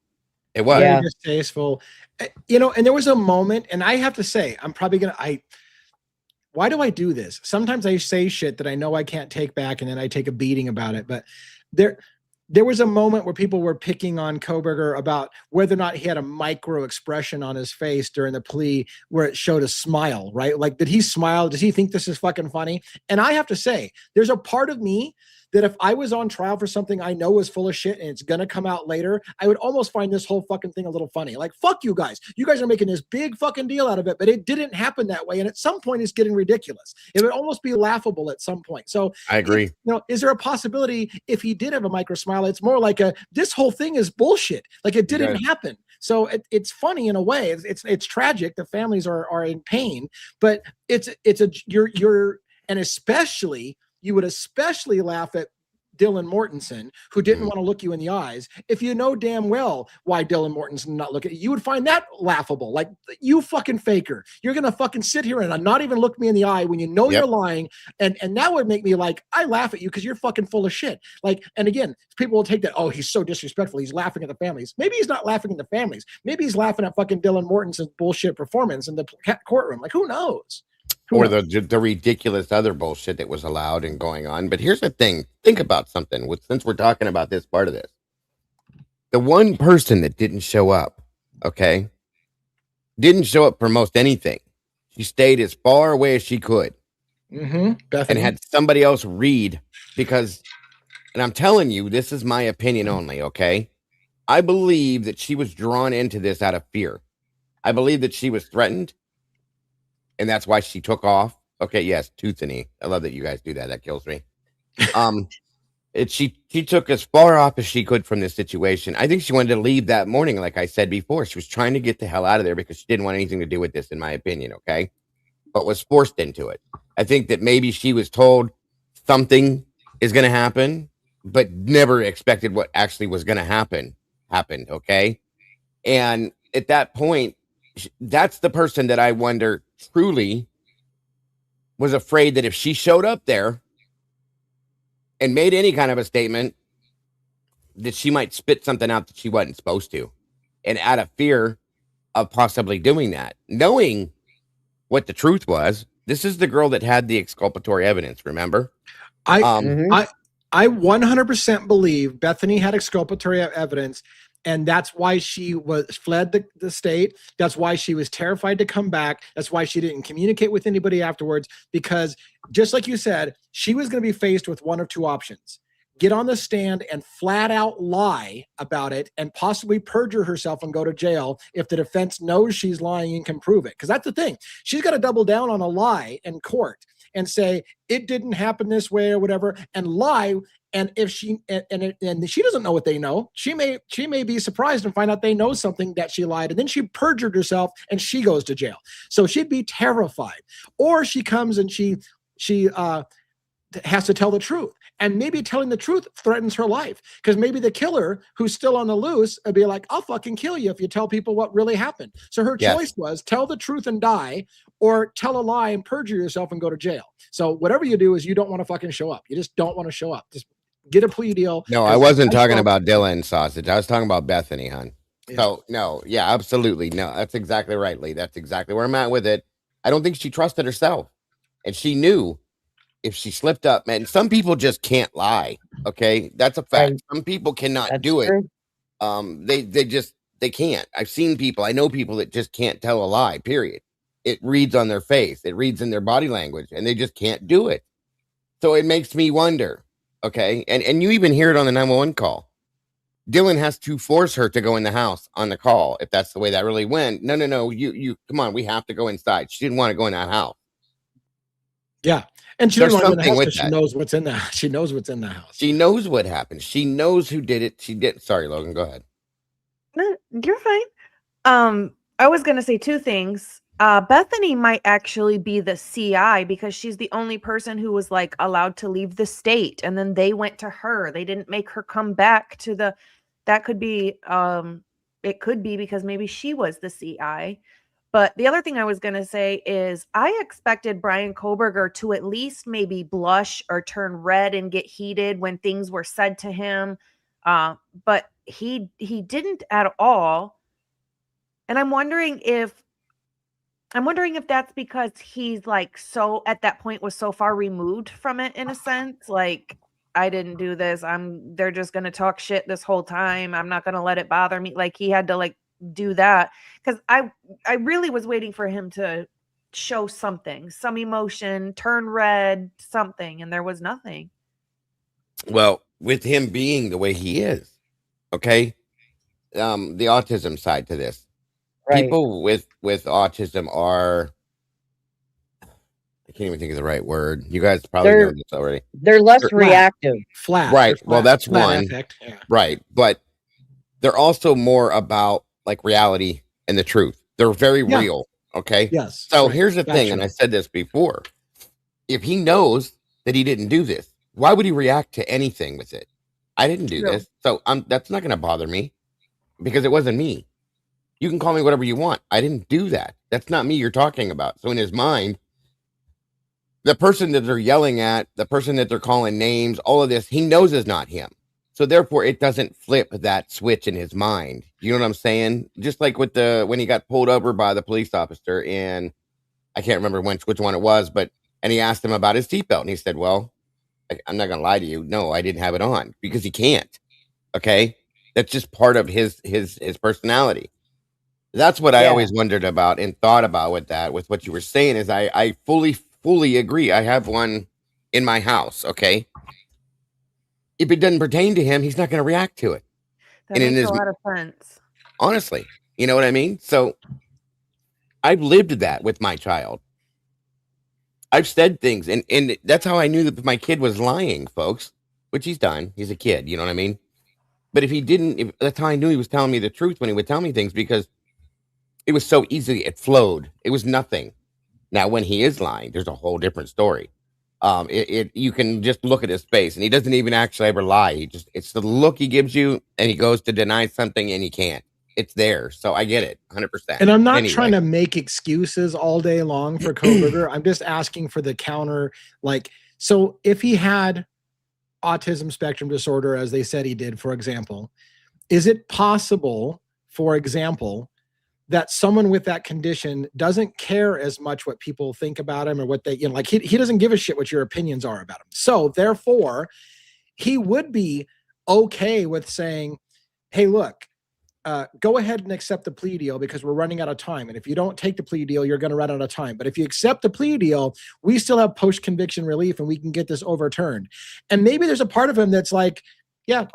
It was very distasteful. And there was a moment, and I have to say, I'm probably why do I do this? Sometimes I say shit that I know I can't take back, and then I take a beating about it. But there was a moment where people were picking on Kohberger about whether or not he had a micro expression on his face during the plea where it showed a smile, right? Like, did he smile? Does he think this is fucking funny? And I have to say, there's a part of me that if I was on trial for something I know is full of shit and it's going to come out later, I would almost find this whole fucking thing a little funny. Like, fuck you guys. You guys are making this big fucking deal out of it, but it didn't happen that way. And at some point it's getting ridiculous. It would almost be laughable at some point. So I agree. Is there a possibility if he did have a micro smile, it's more like this whole thing is bullshit. Like it didn't happen. So it's funny in a way. It's tragic. The families are in pain, but and especially, you would especially laugh at Dylan Mortensen, who didn't want to look you in the eyes. If you know damn well why Dylan Mortensen not look at you, would find that laughable. Like, you fucking faker. You're going to fucking sit here and not even look me in the eye when you know you're lying. And that would make me like, I laugh at you because you're fucking full of shit. Like, and again, people will take that, oh, he's so disrespectful. He's laughing at the families. Maybe he's not laughing at the families. Maybe he's laughing at fucking Dylan Mortensen's bullshit performance in the courtroom. Like, who knows? Or the ridiculous other bullshit that was allowed and going on. But here's the thing. Think about something. Since we're talking about this part of this. The one person that didn't show up, okay, didn't show up for most anything. She stayed as far away as she could. And had somebody else read, because, and I'm telling you, this is my opinion only, okay? I believe that she was drawn into this out of fear. I believe that she was threatened, and that's why she took off. Okay, yes, Toothany. I love that you guys do that. That kills me. She took as far off as she could from this situation. I think she wanted to leave that morning, like I said before. She was trying to get the hell out of there because she didn't want anything to do with this, in my opinion, okay? But was forced into it. I think that maybe she was told something is going to happen, but never expected what actually was going to happened, okay? And at that point, that's the person that I wonder truly was afraid that if she showed up there and made any kind of a statement, that she might spit something out that she wasn't supposed to. And out of fear of possibly doing that, knowing what the truth was, this is the girl that had the exculpatory evidence, remember? I 100% believe Bethany had exculpatory evidence, and that's why she fled the state. That's why she was terrified to come back. That's why she didn't communicate with anybody afterwards, because just like you said, she was going to be faced with one of two options: get on the stand and flat out lie about it and possibly perjure herself and go to jail if the defense knows she's lying and can prove it. Because that's the thing. She's got to double down on a lie in court and say it didn't happen this way or whatever, and lie. And if she and she doesn't know what they know, she may be surprised and find out they know something that she lied, and then she perjured herself and she goes to jail. So she'd be terrified. Or she comes and she has to tell the truth, and maybe telling the truth threatens her life, because maybe the killer who's still on the loose would be like, I'll fucking kill you if you tell people what really happened. So her choice was tell the truth and die, or tell a lie and perjure yourself and go to jail. So whatever you do is you don't want to fucking show up. You just don't want to show up. Just get a plea deal. No, I wasn't talking about Dylan sausage. I was talking about Bethany, hon. Yeah. So no, yeah, absolutely. No, that's exactly right, Lee. That's exactly where I'm at with it. I don't think she trusted herself, and she knew if she slipped up, man, some people just can't lie. Okay. That's a fact. Some people cannot do it. They can't. I've seen people, I know people that just can't tell a lie, period. It reads on their face. It reads in their body language, and they just can't do it. So it makes me wonder. Okay. And you even hear it on the 911 call. Dylan has to force her to go in the house on the call. If that's the way that really went. No. You come on. We have to go inside. She didn't want to go in that house. Yeah. And she didn't want to go in the house because she knows what's in the house. She knows what's in the house. She knows what happened. She knows who did it. She did. Sorry, Logan, go ahead. No, you're fine. I was going to say two things. Bethany might actually be the CI, because she's the only person who was like allowed to leave the state, and then they went to her. They didn't make her come back to the, that could be, it could be because maybe she was the CI. But the other thing I was going to say is I expected Bryan Kohberger to at least maybe blush or turn red and get heated when things were said to him. But he didn't at all. And I'm wondering if that's because he's like, so at that point was so far removed from it, in a sense, like, I didn't do this. They're just going to talk shit this whole time. I'm not going to let it bother me. Like, he had to like do that, because I really was waiting for him to show something, some emotion, turn red, something, and there was nothing. Well, with him being the way he is, okay, the autism side to this, right. People with autism are, I can't even think of the right word. You guys probably know this already. They're less reactive. Flat. Right. Flat. Well, that's flat one. Affect. Yeah. Right. But they're also more about like reality and the truth. They're very real. Okay. Yes. So here's the thing. And I said this before. If he knows that he didn't do this, why would he react to anything with it? I didn't do this. So that's not going to bother me, because it wasn't me. You can call me whatever you want. I didn't do that. That's not me you're talking about. So in his mind, the person that they're yelling at, the person that they're calling names, all of this, he knows is not him. So therefore, it doesn't flip that switch in his mind. You know what I'm saying? Just like with when he got pulled over by the police officer, and I can't remember which one it was, and he asked him about his seatbelt, and he said, well, I'm not going to lie to you. No, I didn't have it on, because he can't. Okay. That's just part of his personality. That's what I always wondered about and thought about with that, with what you were saying, is I fully agree. I have one in my house. Okay. If it doesn't pertain to him, he's not going to react to it. That makes a lot of sense. Honestly, you know what I mean? So I've lived that with my child. I've said things, and that's how I knew that my kid was lying, folks, which he's done. He's a kid, you know what I mean? But if he didn't, that's how I knew he was telling me the truth when he would tell me things, because it was so easy. It flowed. It was nothing. Now, when he is lying, there's a whole different story. You can just look at his face, and he doesn't even actually ever lie. It's the look he gives you, and he goes to deny something, and he can't. It's there. So I get it 100%. And I'm not trying to make excuses all day long for Kohberger. I'm just asking for the counter. Like, so if he had autism spectrum disorder, as they said he did, for example, is it possible, for example, that someone with that condition doesn't care as much what people think about him or what they, like he doesn't give a shit what your opinions are about him. So therefore, he would be okay with saying, hey, look, go ahead and accept the plea deal because we're running out of time. And if you don't take the plea deal, you're going to run out of time. But if you accept the plea deal, we still have post-conviction relief and we can get this overturned. And maybe there's a part of him that's like, yeah,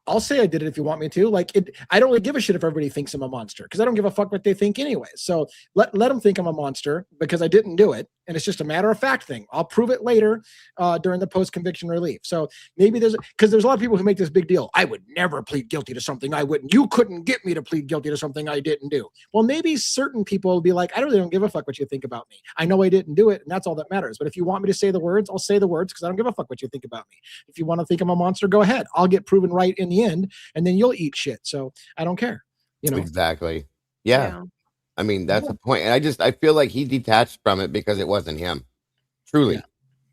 I'll say I did it if you want me to. Like, I don't really give a shit if everybody thinks I'm a monster because I don't give a fuck what they think anyway. So let them think I'm a monster because I didn't do it. And it's just a matter of fact thing. I'll prove it later during the post-conviction relief. So maybe because there's a lot of people who make this big deal. I would never plead guilty to something I wouldn't. You couldn't get me to plead guilty to something I didn't do. Well, maybe certain people will be like, I really don't give a fuck what you think about me. I know I didn't do it, and that's all that matters. But if you want me to say the words, I'll say the words because I don't give a fuck what you think about me. If you want to think I'm a monster, go ahead. I'll get proven right in the end, and then you'll eat shit. So I don't care. You know? Exactly. Yeah. I mean, that's the point. And I feel like he detached from it because it wasn't him. Truly. Yeah.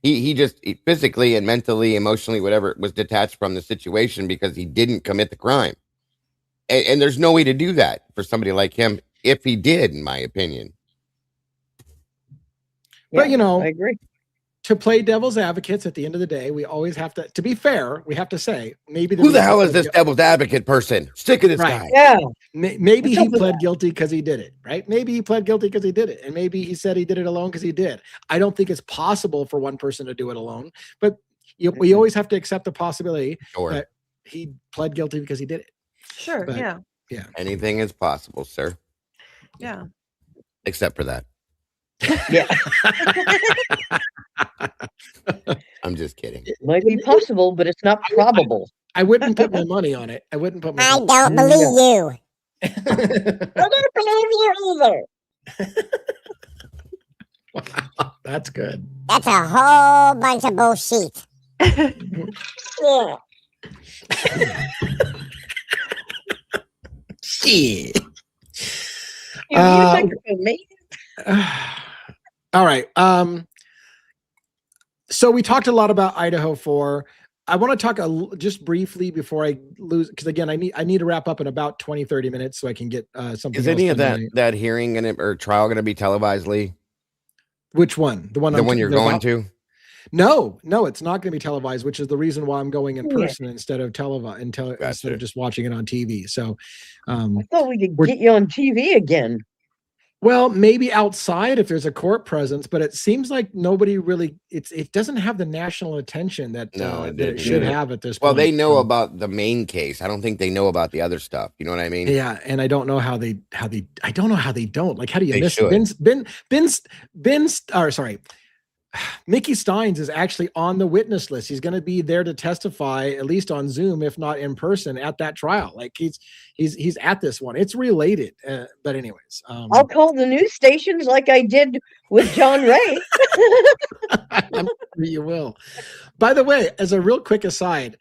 He just physically and mentally, emotionally, whatever, was detached from the situation because he didn't commit the crime. And there's no way to do that for somebody like him if he did, in my opinion. But, I agree. To play devil's advocates at the end of the day, we always have to be fair, we have to say, maybe who the hell is this devil's advocate person? Sick of this guy. Yeah. Maybe he pled guilty because he did it, right? Maybe he pled guilty because he did it. And maybe he said he did it alone because he did. I don't think it's possible for one person to do it alone, but we always have to accept the possibility that he pled guilty because he did it. Sure. But, yeah. Anything is possible, sir. Yeah. Except for that. Yeah. I'm just kidding. It might be possible, but it's not probable. I wouldn't put my money on it. I wouldn't put my I don't believe you. I don't believe you either. Wow, that's good. That's a whole bunch of bullshit. Yeah. Shit. All right. So we talked a lot about Idaho 4. I want to talk just briefly before I lose, because again, I need to wrap up in about 20, 30 minutes so I can get something. Is any of that hearing or trial going to be televised, Lee? Which one? The one you're going to? No, it's not going to be televised, which is the reason why I'm going in person instead of instead of just watching it on TV. So I thought we could get you on TV again. Well, maybe outside if there's a court presence, but it seems like nobody really, it doesn't have the national attention that it should have at this point. Well, they know about the main case. I don't think they know about the other stuff. You know what I mean? Yeah. And I don't know how they don't. Like, how do you miss Mickey Stines is actually on the witness list. He's going to be there to testify, at least on Zoom, if not in person, at that trial. Like he's at this one. It's related, but anyways, I'll call the news stations like I did with John Ray. I'm sure you will. By the way, as a real quick aside,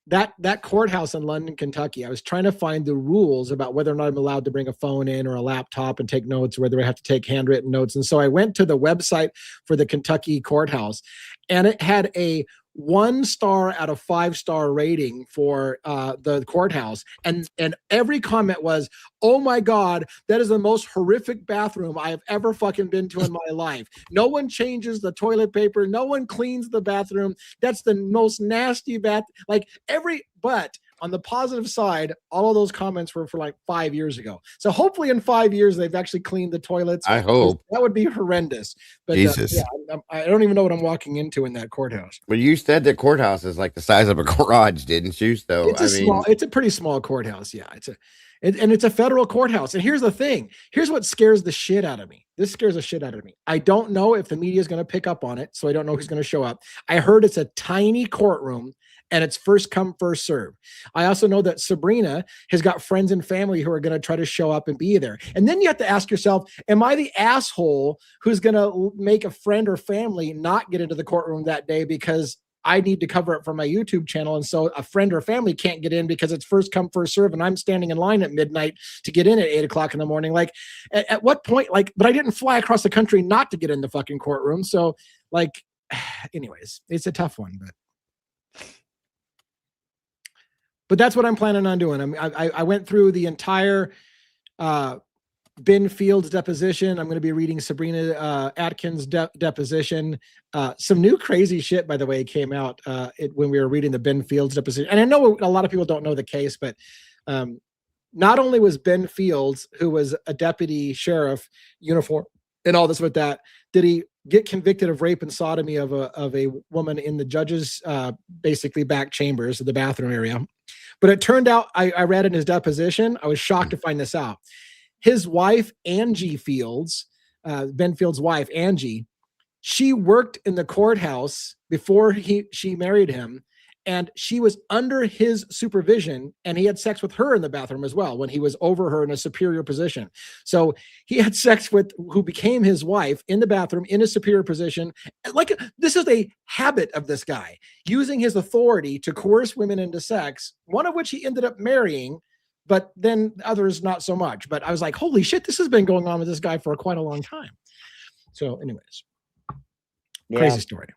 that courthouse in London, Kentucky, I was trying to find the rules about whether or not I'm allowed to bring a phone in or a laptop and take notes, or whether I have to take handwritten notes. And so I went to the website for the Kentucky courthouse, and it had a 1-star out of 5-star rating for the courthouse. And every comment was, oh my God, that is the most horrific bathroom I have ever fucking been to in my life. No one changes the toilet paper. No one cleans the bathroom. That's the most nasty but on the positive side, all of those comments were for like 5 years ago. So hopefully in 5 years, they've actually cleaned the toilets. I hope. That would be horrendous. But Jesus. I don't even know what I'm walking into in that courthouse. Well, you said the courthouse is like the size of a garage, didn't you? So it's a pretty small courthouse. Yeah, it's a federal courthouse. And here's the thing. Here's what scares the shit out of me. This scares the shit out of me. I don't know if the media is going to pick up on it, so I don't know who's going to show up. I heard it's a tiny courtroom and it's first come, first serve. I also know that Sabrina has got friends and family who are going to try to show up and be there. And then you have to ask yourself, am I the asshole who's going to make a friend or family not get into the courtroom that day because I need to cover it for my YouTube channel? And so a friend or family can't get in because it's first come, first serve. And I'm standing in line at midnight to get in at 8 o'clock in the morning. Like at what point, but I didn't fly across the country not to get in the fucking courtroom. So anyways, it's a tough one, but that's what I'm planning on doing. I went through the entire Ben Fields deposition. I'm going to be reading Sabrina Atkins' deposition. Some new crazy shit, by the way, came out when we were reading the Ben Fields deposition. And I know a lot of people don't know the case, but not only was Ben Fields, who was a deputy sheriff uniform and all this with that, did he get convicted of rape and sodomy of a woman in the judge's basically back chambers of the bathroom area. But it turned out, I read in his deposition, I was shocked to find this out. His wife, Angie Fields, Ben Fields' wife, Angie, she worked in the courthouse before she married him, and she was under his supervision, and he had sex with her in the bathroom as well when he was over her in a superior position. So he had sex with who became his wife in the bathroom in a superior position. This is a habit of this guy, using his authority to coerce women into sex, one of which he ended up marrying, but then others not so much. But I was like, holy shit, this has been going on with this guy for quite a long time. So anyways, crazy story.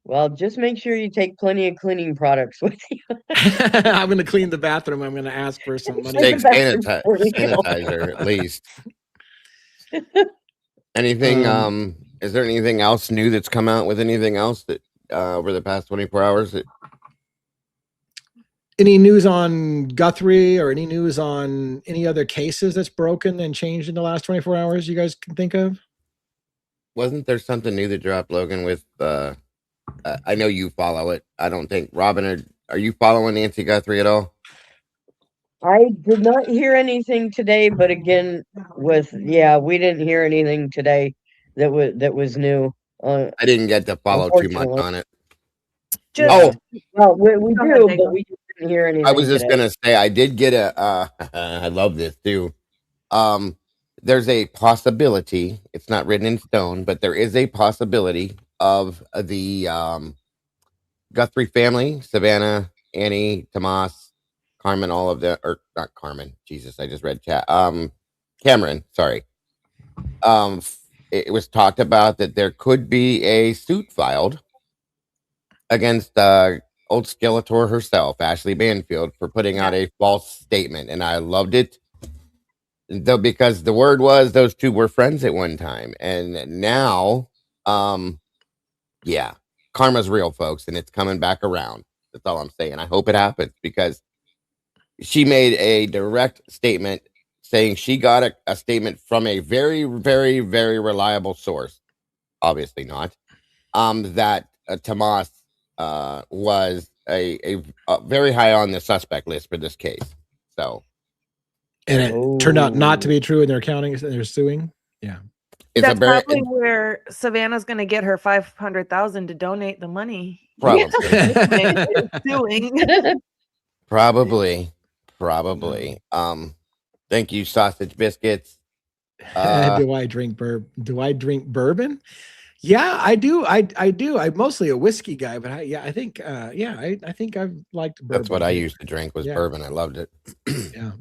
Well, just make sure you take plenty of cleaning products with you. I'm going to clean the bathroom. I'm going to ask for some money. Take sanitizer at least. Anything, is there anything else new that's come out with anything else that over the past 24 hours? Any news on Guthrie or any news on any other cases that's broken and changed in the last 24 hours you guys can think of? Wasn't there something new that dropped, Logan, with I know you follow it. I don't think Robin, are you following Nancy Guthrie at all? I did not hear anything today, but again, we didn't hear anything today that was new. I didn't get to follow too much on it. We do, but we didn't hear anything. I was just gonna say I did get I love this too. There's a possibility, it's not written in stone, but there is a possibility of the Guthrie family, Savannah, Annie, Tomas, Carmen, all of them, or not Carmen, Jesus, I just read chat. Cameron, sorry. It was talked about that there could be a suit filed against old Skeletor herself, Ashley Banfield, for putting out a false statement, and I loved it. Though, because the word was those two were friends at one time, and now, karma's real, folks, and it's coming back around. That's all I'm saying. I hope it happens, because she made a direct statement saying she got a statement from a very, very, very reliable source. Obviously not. That Tomas was a very high on the suspect list for this case. So. And it turned out not to be true, and they're counting, they're suing. Yeah. That's probably where Savannah's going to get her $500,000 to donate the money. Probably. Probably. Thank you, sausage biscuits. Do I drink bourbon? Yeah, I do. I do. I'm mostly a whiskey guy, but I think I've liked bourbon. That's what I used to drink was bourbon. I loved it. Yeah.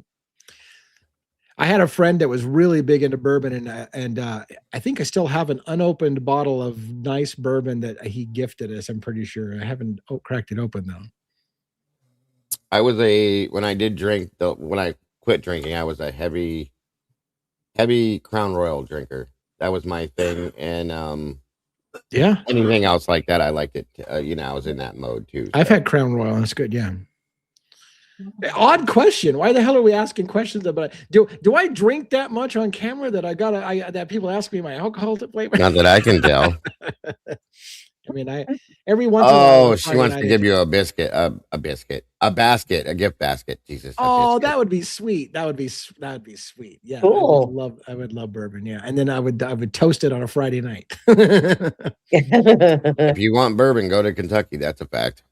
I had a friend that was really big into bourbon, and I think I still have an unopened bottle of nice bourbon that he gifted us. I'm pretty sure. I haven't cracked it open though. When I quit drinking, I was a heavy Crown Royal drinker. That was my thing, and Yeah. Anything else like that, I liked it. I was in that mode too. So. I've had Crown Royal. That's good. Yeah. Odd question. Why the hell are we asking questions about it? Do I drink that much on camera that that people ask me my alcohol flavor? Not that I can tell. I mean, every once in a while. Oh, she wants to give you a gift basket. Jesus. Oh, that would be sweet. That would be sweet. Yeah. Cool. I would love bourbon. Yeah. And then I would toast it on a Friday night. If you want bourbon, go to Kentucky. That's a fact.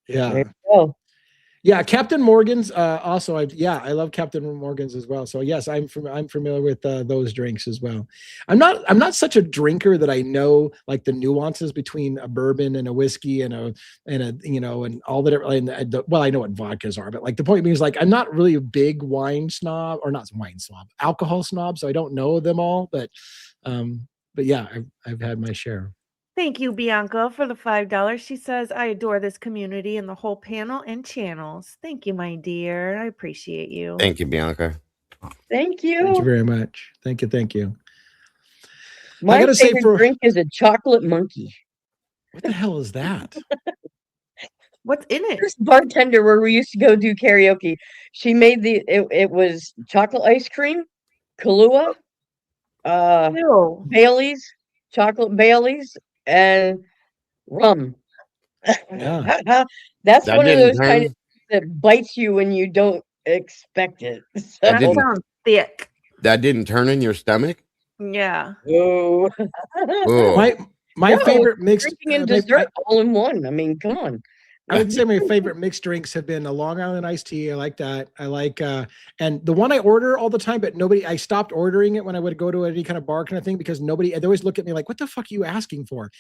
Yeah. Yeah, Captain Morgan's. Also, I love Captain Morgan's as well. So yes, I'm familiar with those drinks as well. I'm not such a drinker that I know like the nuances between a bourbon and a whiskey and all that. Well, I know what vodkas are, but like the point being is like I'm not really a big alcohol snob. So I don't know them all, but yeah, I've had my share. Thank you, Bianca, for the $5. She says, I adore this community and the whole panel and channels. Thank you, my dear. I appreciate you. Thank you, Bianca. Thank you. Thank you very much. Thank you. My favorite drink is a chocolate monkey. What the hell is that? What's in it? This bartender where we used to go do karaoke, she made it was chocolate ice cream, Kahlua, Bailey's, chocolate Bailey's, and rum. Yeah. That's one of those kind of that bites you when you don't expect it. That sounds thick. That didn't turn in your stomach? Yeah. Oh. My favorite mixed drinking and dessert all in one. I mean, come on. I would say my favorite mixed drinks have been a Long Island iced tea. I like that. I like, and the one I order all the time, but I stopped ordering it when I would go to any kind of bar kind of thing because they always look at me like, what the fuck are you asking for?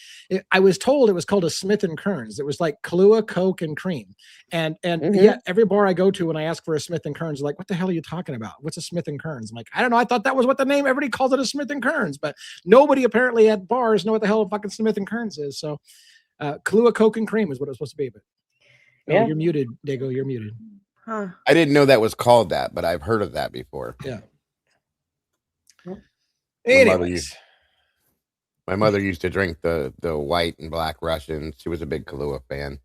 I was told it was called a Smith and Kearns. It was like Kahlua, Coke, and cream. And yeah, every bar I go to when I ask for a Smith and Kearns, like, what the hell are you talking about? What's a Smith and Kearns? I'm like, I don't know. I thought that was what the name, everybody calls it a Smith and Kearns, but nobody apparently at bars know what the hell a fucking Smith and Kearns is. So Kahlua, Coke, and cream is what it was supposed to be. But yeah. You're muted, Dago. You're muted. Huh. I didn't know that was called that, but I've heard of that before. Yeah. My mother used to drink the white and black Russian. She was a big Kahlua fan.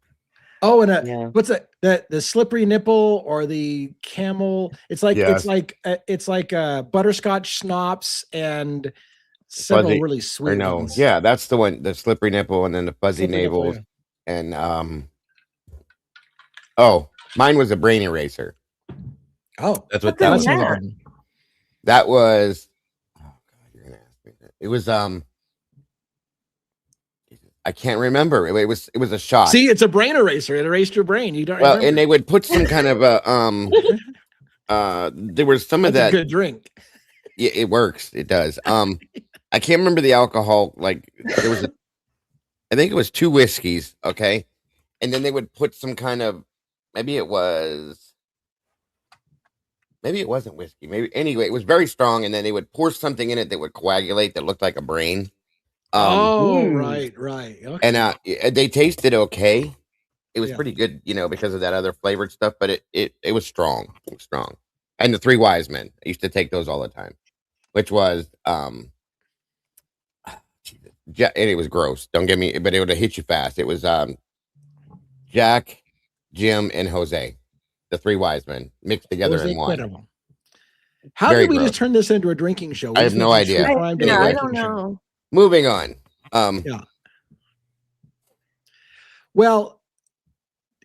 Oh, and what's that? The slippery nipple or the camel? It's like butterscotch schnapps and several really sweet ones. Yeah, that's the one. The slippery nipple and then the fuzzy navel and Oh, mine was a brain eraser. Oh, that's what that was. That was. Oh God, you're gonna ask me that. It was I can't remember. It was a shot. See, it's a brain eraser. It erased your brain. You don't. Remember. And they would put some kind of a there was some of that. A good drink. Yeah, it works. It does. I can't remember the alcohol. Like there was I think it was 2 whiskeys. Okay, and then they would put some kind of. Maybe it wasn't whiskey. Anyway, it was very strong, and then they would pour something in it that would coagulate that looked like a brain. Right. Okay. And they tasted okay. It was pretty good, because of that other flavored stuff. But it was strong. It was strong. And the 3 Wise Men. I used to take those all the time, which was and it was gross. Don't get me, but it would have hit you fast. It was Jack, Jim, and Jose, the 3 Wise Men mixed together in one. How did we just turn this into a drinking show? I have no idea. I don't know. Moving on. Yeah. Well,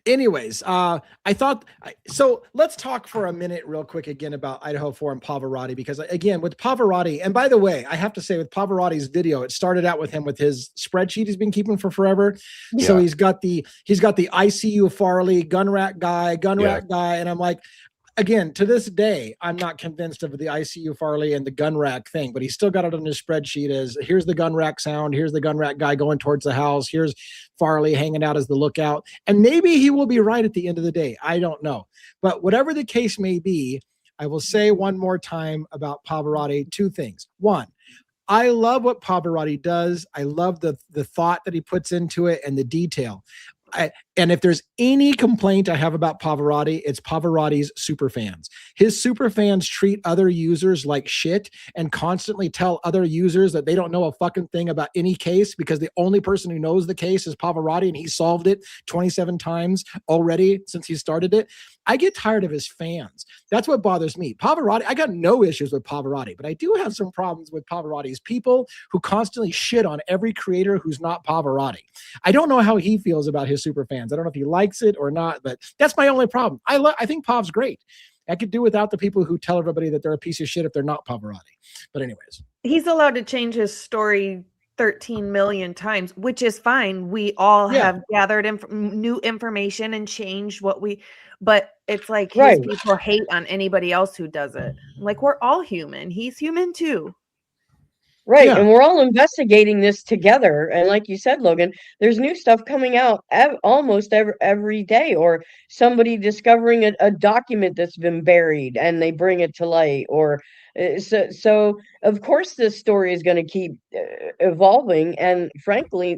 anyways, I thought so. Let's talk for a minute, real quick, again about Idaho 4 and Pavarotti, because again, with Pavarotti, and by the way, I have to say with Pavarotti's video, it started out with him with his spreadsheet he's been keeping for forever. Yeah. So he's got the ICU Farley gun rack guy, and I'm like, again, to this day, I'm not convinced of the ICU Farley and the gun rack thing, but he's still got it on his spreadsheet as here's the gun rack sound, here's the gun rack guy going towards the house, here's Farley hanging out as the lookout. And maybe he will be right at the end of the day. I don't know. But whatever the case may be, I will say one more time about Pavarotti, 2 things. 1, I love what Pavarotti does. I love the thought that he puts into it and the detail. And if there's any complaint I have about Pavarotti, it's Pavarotti's super fans. His super fans treat other users like shit and constantly tell other users that they don't know a fucking thing about any case because the only person who knows the case is Pavarotti, and he solved it 27 times already since he started it. I get tired of his fans. That's what bothers me. Pavarotti, I got no issues with Pavarotti, but I do have some problems with Pavarotti's people who constantly shit on every creator who's not Pavarotti. I don't know how he feels about his super fans. I don't know if he likes it or not, but that's my only problem. I think Pav's great. I could do without the people who tell everybody that they're a piece of shit if they're not Pavarotti. But anyways. He's allowed to change his story 13 million times, which is fine. We all have gathered new information and changed what we, but it's like his people hate on anybody else who does it. Like, we're all human. He's human too. Right. Yeah. And we're all investigating this together. And like you said, Logan, there's new stuff coming out almost every day, or somebody discovering a document that's been buried and they bring it to light, or so of course this story is going to keep evolving. And frankly,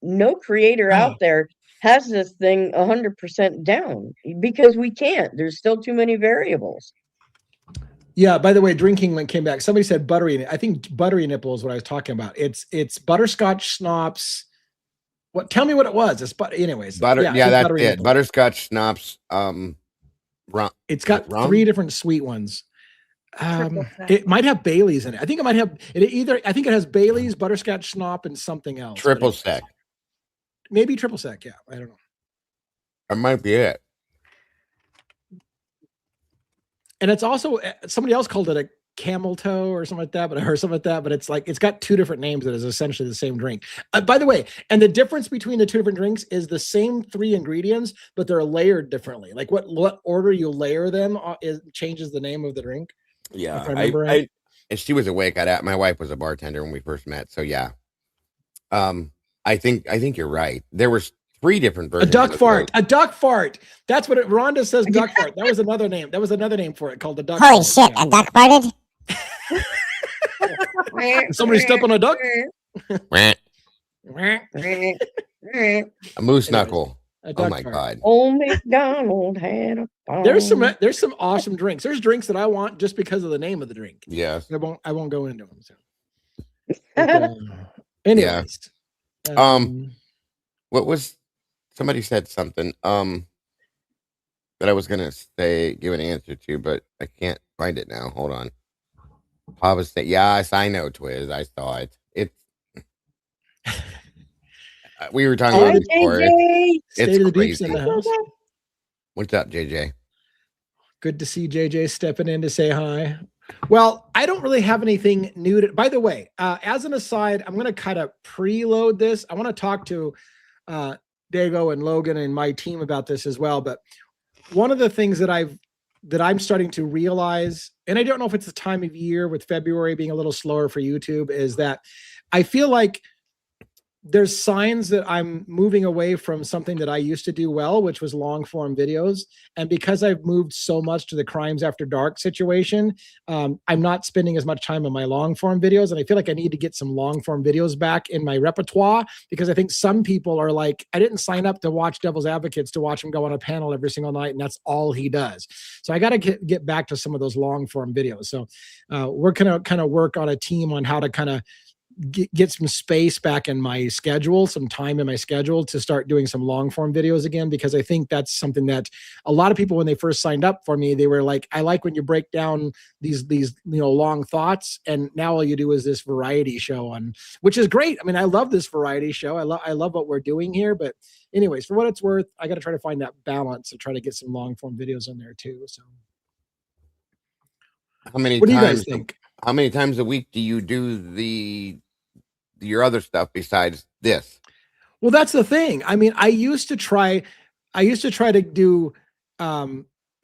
no creator out there has this thing 100% down, because we can't. There's still too many variables. Yeah, by the way, drinking link came back. Somebody said buttery. I think buttery nipple is what I was talking about. It's butterscotch schnapps. What? Tell me what it was. It's anyways. That's it. Nipple. Butterscotch schnapps. Rum. It's got 3 different sweet ones. It might have Bailey's in it. I think it might have it. I think it has Bailey's, butterscotch schnapps, and something else. Triple sec. Maybe triple sec. Yeah, I don't know. That might be it. And it's also, somebody else called it a camel toe or something like that, but it's like, it's got 2 different names that is essentially the same drink. By the way, and the difference between the 2 different drinks is the same 3 ingredients, but they're layered differently. Like what order you layer them changes the name of the drink. Yeah. And she was awake. My wife was a bartender when we first met. So yeah. I think you're right. There was 3 different versions. A duck fart. That's what Rhonda says. Duck fart. That was another name. That was another name for it, called the duck. Holy shit! A duck farted. Somebody step on a duck. A moose knuckle. Oh my god. Old MacDonald had a farm. There's some awesome drinks. There's drinks that I want just because of the name of the drink. Yes. I won't go into them. So. But, anyways. Yeah. What was? Somebody said something that I was gonna give an answer to, but I can't find it now. Hold on. Papa said, "Yes, I know, Twiz. I saw it. It's we were talking about it before. It's crazy. In the house. What's up, JJ? Good to see JJ stepping in to say hi. Well, I don't really have anything new to. By the way, as an aside, I'm gonna kind of preload this. I want to talk to Dago and Logan and my team about this as well. But one of the things that I'm starting to realize, and I don't know if it's the time of year with February being a little slower for YouTube, is that I feel like there's signs that I'm moving away from something that I used to do well, which was long form videos. And because I've moved so much to the Crimes After Dark situation, I'm not spending as much time on my long form videos. And I feel like I need to get some long form videos back in my repertoire, because I think some people are like, I didn't sign up to watch Devil's Advocates to watch him go on a panel every single night, and that's all he does. So I got to get back to some of those long form videos. So we're going to kind of work on a team on how to kind of get some space back in my schedule, some time in my schedule to start doing some long form videos again, because I think that's something that a lot of people, when they first signed up for me, they were like, I like when you break down these long thoughts, and now all you do is this variety show which is great. I mean, I love this variety show. I love what we're doing here, but anyways, for what it's worth, I got to try to find that balance and try to get some long form videos in there too. So what do you guys think? How many times a week do you do your other stuff besides this? Well, that's the thing. I mean, I used to try to do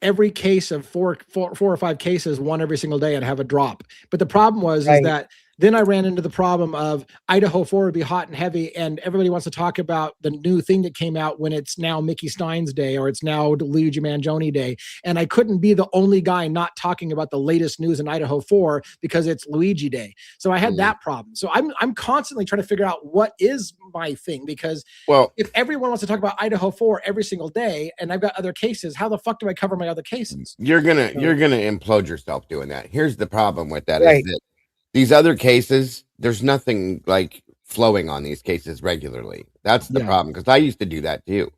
every case of four or five cases, one every single day, and have a drop. But the problem was is that then I ran into the problem of Idaho 4 would be hot and heavy, and everybody wants to talk about the new thing that came out when it's now Mickey Stines Day or it's now Luigi Mangione Day. And I couldn't be the only guy not talking about the latest news in Idaho 4 because it's Luigi Day. So I had that problem. So I'm constantly trying to figure out what is my thing, because if everyone wants to talk about Idaho 4 every single day and I've got other cases, how the fuck do I cover my other cases? You're gonna implode yourself doing that. Here's the problem with that is that these other cases, there's nothing like flowing on these cases regularly. That's the problem, because I used to do that too.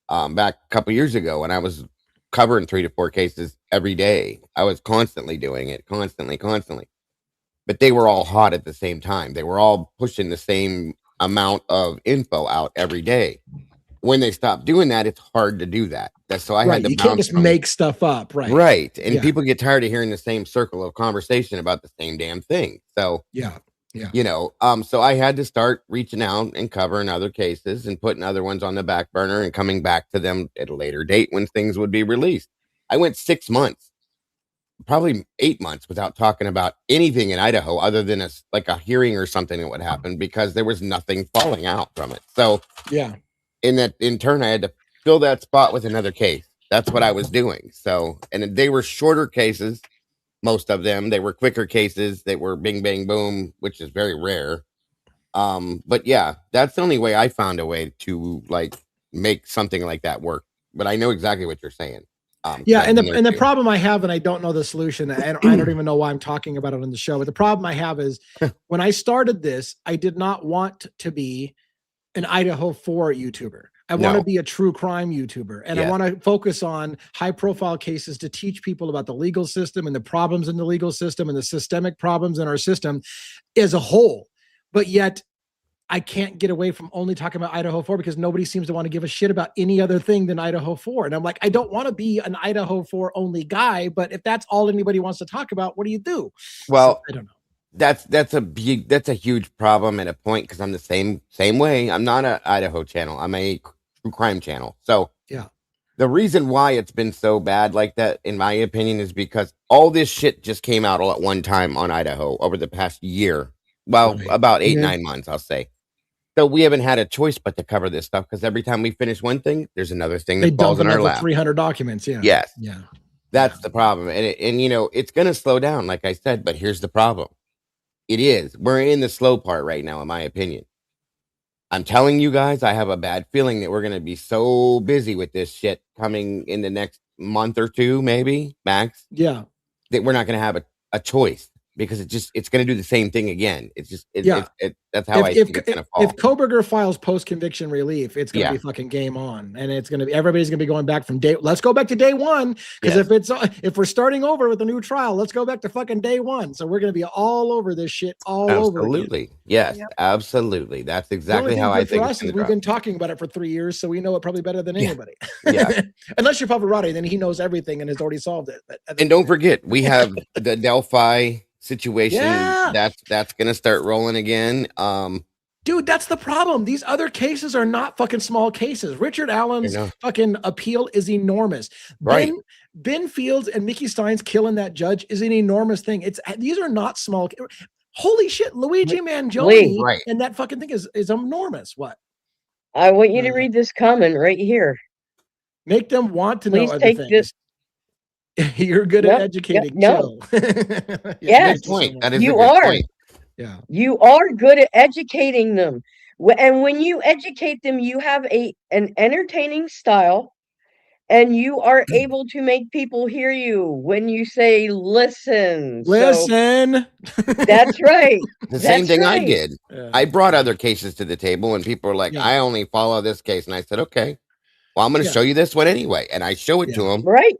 Back a couple years ago when I was covering 3 to 4 cases every day, I was constantly doing it, constantly. But they were all hot at the same time. They were all pushing the same amount of info out every day. When they stopped doing that, it's hard to do that. So I had to. You can't just make stuff up, right? Right, and people get tired of hearing the same circle of conversation about the same damn thing. So you know, so I had to start reaching out and covering other cases and putting other ones on the back burner and coming back to them at a later date when things would be released. I went 6 months, probably 8 months, without talking about anything in Idaho other than like a hearing or something that would happen, because there was nothing falling out from it. So in turn, I had to fill that spot with another case. That's what I was doing. So, and they were shorter cases, most of them. They were quicker cases. They were bing, bang, boom, which is very rare. But yeah, that's the only way I found a way to like make something like that work. But I know exactly what you're saying. And the problem I have, and I don't know the solution, I don't even know why I'm talking about it on the show, but the problem I have is when I started this, I did not want to be an Idaho 4 YouTuber. I want to be a true crime YouTuber, and I want to focus on high profile cases to teach people about the legal system and the problems in the legal system and the systemic problems in our system as a whole. But yet I can't get away from only talking about Idaho 4 because nobody seems to want to give a shit about any other thing than Idaho 4. And I'm like, I don't want to be an Idaho 4 only guy, but if that's all anybody wants to talk about, what do you do? Well, so, I don't know. That's a huge problem at a point, because I'm the same way. I'm not an Idaho channel. I'm a true crime channel. So the reason why it's been so bad like that, in my opinion, is because all this shit just came out all at one time on Idaho over the past year. Well, about 8-9 months, I'll say. So we haven't had a choice but to cover this stuff, because every time we finish one thing, there's another thing that falls in our lap. 300 documents. Yes. That's the problem. And you know, it's going to slow down, like I said, but here's the problem. We're in the slow part right now, in my opinion. I'm telling you guys, I have a bad feeling that we're going to be so busy with this shit coming in the next month or two, maybe max. That we're not going to have a choice, because it's going to do the same thing again. That's how I think it's going to fall. If Kohberger files post-conviction relief, it's going to be fucking game on, and it's going to be, everybody's going to be going back from let's go back to day one, because if we're starting over with a new trial, let's go back to fucking day one. So we're going to be all over this shit over again. Absolutely. Yes, absolutely. That's exactly how I think it's we've been talking about it for 3 years, so we know it probably better than anybody. Unless you're Pavarotti, then he knows everything and has already solved it. And don't forget, we have the Delphi situation that's gonna start rolling again. Dude, that's the problem. These other cases are not fucking small cases. Richard Allen's fucking appeal is enormous. Ben Fields and Mickey Stines killing that judge is an enormous thing. These are not small. Holy shit, Luigi Mangione and that fucking thing is enormous. What? I want you to read this comment right here. Make them want to know other take things. This. You're good at educating. Yes, point. That is you a good are. Point. Yeah, you are good at educating them, and when you educate them, you have an entertaining style, and you are able to make people hear you when you say listen. Listen. So, that's right. The same thing I did. I brought other cases to the table, and people were like, "I only follow this case," and I said, "Okay, well, I'm going to show you this one anyway," and I show it to them. Right.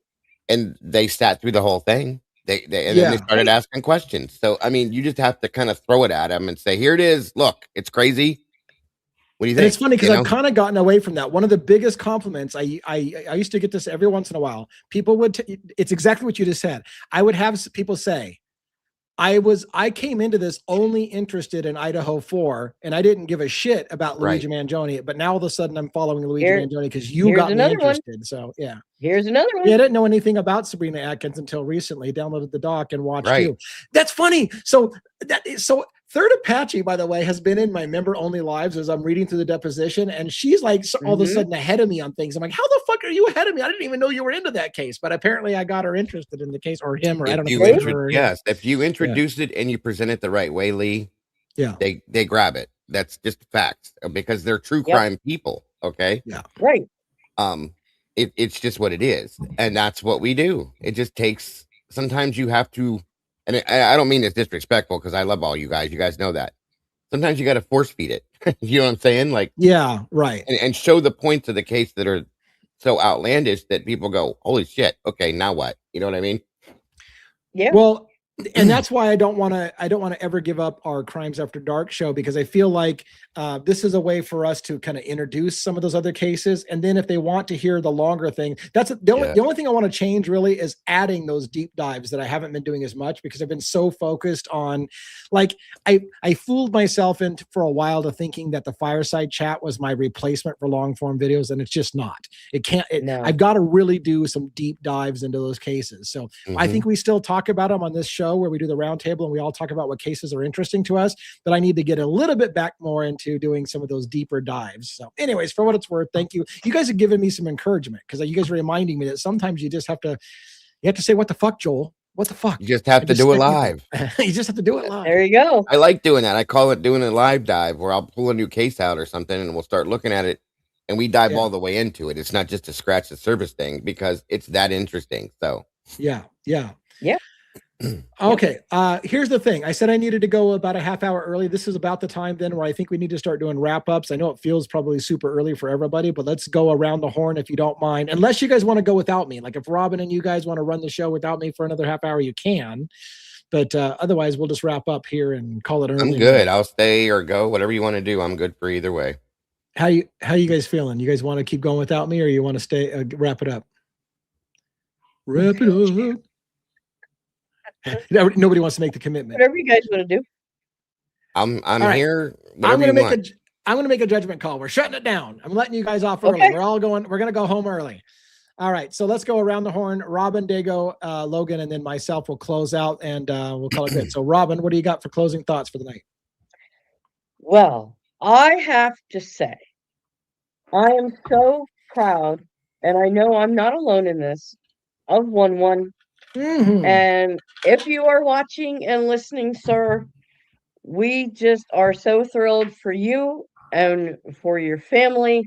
And they sat through the whole thing. Then they started asking questions. So, I mean, you just have to kind of throw it at them and say, here it is. Look, it's crazy. What do you think? And it's funny because I've kind of gotten away from that. One of the biggest compliments, I used to get this every once in a while. People would, it's exactly what you just said. I would have people say, I came into this only interested in Idaho 4, and I didn't give a shit about Luigi Mangione, but now all of a sudden I'm following Luigi Mangione because you got me interested. So here's another one. I didn't know anything about Sabrina Atkins until recently. Downloaded the doc and watched you. That's funny. So Third Apache, by the way, has been in my member only lives as I'm reading through the deposition, and she's like all of a sudden ahead of me on things. I'm like, how the fuck are you ahead of me? I didn't even know you were into that case, but apparently I got her interested in the case, or him, or I don't know. If you introduce it and you present it the right way, Lee, they grab it. That's just facts because they're true crime people. Okay. Yeah. Right. It's just what it is, and that's what we do. It just takes. Sometimes you have to. And I don't mean it's disrespectful because I love all you guys. You guys know that. Sometimes you got to force feed it. You know what I'm saying? Like, yeah, right. And show the points of the case that are so outlandish that people go, holy shit. Okay, now what? You know what I mean? Yeah. Well, and that's why I don't want to ever give up our Crimes After Dark show, because I feel like this is a way for us to kind of introduce some of those other cases. And then if they want to hear the longer thing, that's the only thing I want to change really is adding those deep dives that I haven't been doing as much, because I've been so focused on, like, I fooled myself into for a while to thinking that the fireside chat was my replacement for long form videos. And it's just not. I've got to really do some deep dives into those cases. So I think we still talk about them on this show where we do the roundtable and we all talk about what cases are interesting to us, but I need to get a little bit back more into doing some of those deeper dives. So anyways, for what it's worth, thank you. You guys have given me some encouragement, because you guys are reminding me that sometimes you just have to say, what the fuck, Joel? What the fuck? You just have to do it live. You just have to do it live. There you go. I like doing that. I call it doing a live dive, where I'll pull a new case out or something and we'll start looking at it and we dive all the way into it. It's not just a scratch the surface thing, because it's that interesting. So yeah. Okay. Here's the thing. I said I needed to go about a half hour early. This is about the time then where I think we need to start doing wrap ups. I know it feels probably super early for everybody, but let's go around the horn if you don't mind. Unless you guys want to go without me. Like if Robin and you guys want to run the show without me for another half hour, you can. But otherwise, we'll just wrap up here and call it early. I'm good. I'll stay or go, whatever you want to do. I'm good for either way. How you guys feeling? You guys want to keep going without me, or you want to stay wrap it up? Wrap it up. Nobody wants to make the commitment. Whatever you guys want to do. I'm right. Here. I'm going to make a judgment call. We're shutting it down. I'm letting you guys off early. Okay. We're going to go home early. All right. So let's go around the horn. Robin, Dago, Logan, and then myself will close out, and we'll call it good. So Robin, what do you got for closing thoughts for the night? Well, I have to say, I am so proud, and I know I'm not alone in this, of 1-1. And if you are watching and listening, sir, we just are so thrilled for you and for your family,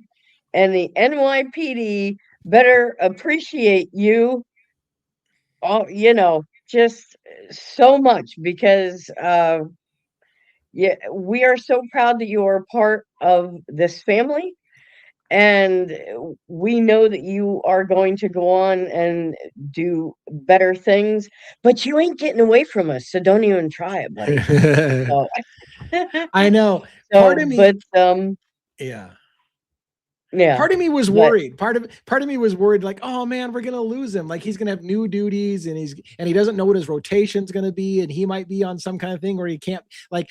and the NYPD better appreciate you, just so much, because we are so proud that you are a part of this family. And we know that you are going to go on and do better things, but you ain't getting away from us. So don't even try it, buddy. I know. Part of me, Part of me was worried. Part of me was worried, like, oh man, we're gonna lose him. Like he's gonna have new duties, and he doesn't know what his rotation's gonna be, and he might be on some kind of thing where he can't. But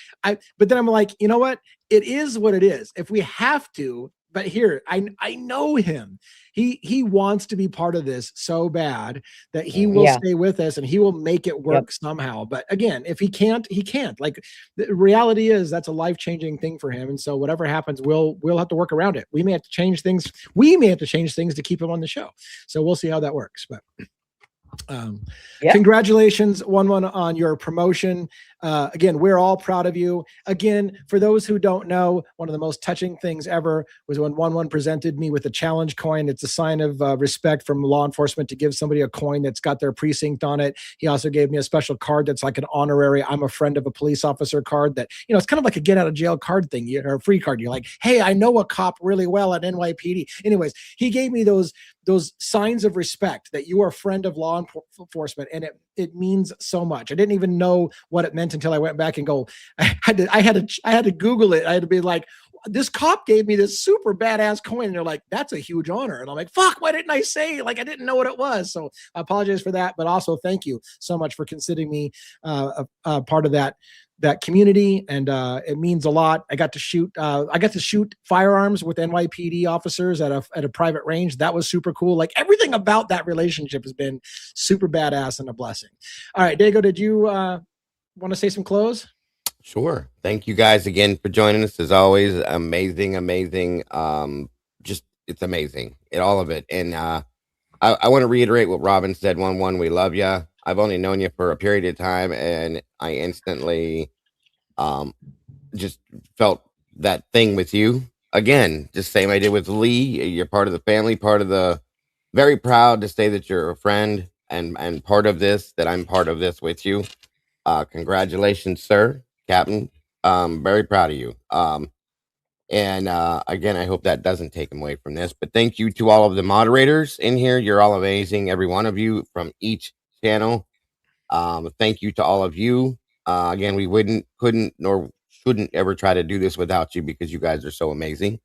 then I'm like, you know what? It is what it is. If we have to. But here, I know him. He wants to be part of this so bad that he will stay with us and he will make it work somehow. But again, if he can't, he can't. Like the reality is that's a life-changing thing for him. And so whatever happens, we'll have to work around it. We may have to change things. We may have to change things to keep him on the show. So we'll see how that works. But congratulations, 1-1, on your promotion. Again, we're all proud of you. Again, for those who don't know, one of the most touching things ever was when 1-1 presented me with a challenge coin. It's a sign of respect from law enforcement to give somebody a coin that's got their precinct on it. He also gave me a special card that's like an honorary I'm a friend of a police officer card that, it's kind of like a get out of jail card thing, or a free card. You're like, hey, I know a cop really well at NYPD. Anyways, he gave me those signs of respect that you are a friend of law enforcement, and it means so much. I didn't even know what it meant until I went back and I had to Google it. I had to be like, this cop gave me this super badass coin, and they're like, that's a huge honor. And I'm like, fuck, why didn't I say? Like, I didn't know what it was. So I apologize for that, but also thank you so much for considering me a part of that community, and it means a lot. I got to shoot firearms with NYPD officers at a private range. That was super cool. Like everything about that relationship has been super badass and a blessing. All right, Dago, did you want to say some close? Sure. Thank you guys again for joining us. As always, amazing. Just it's amazing. All of it. And I want to reiterate what Robin said. 1-1, we love you. I've only known you for a period of time, and I instantly just felt that thing with you again. Just same I did with Lee. You're part of the family, part of the. Very proud to say that you're a friend and part of this. That I'm part of this with you. Congratulations, sir, Captain. Very proud of you. And again, I hope that doesn't take him away from this. But thank you to all of the moderators in here. You're all amazing, every one of you from each channel. Thank you to all of you. Again, we couldn't, nor shouldn't ever try to do this without you because you guys are so amazing.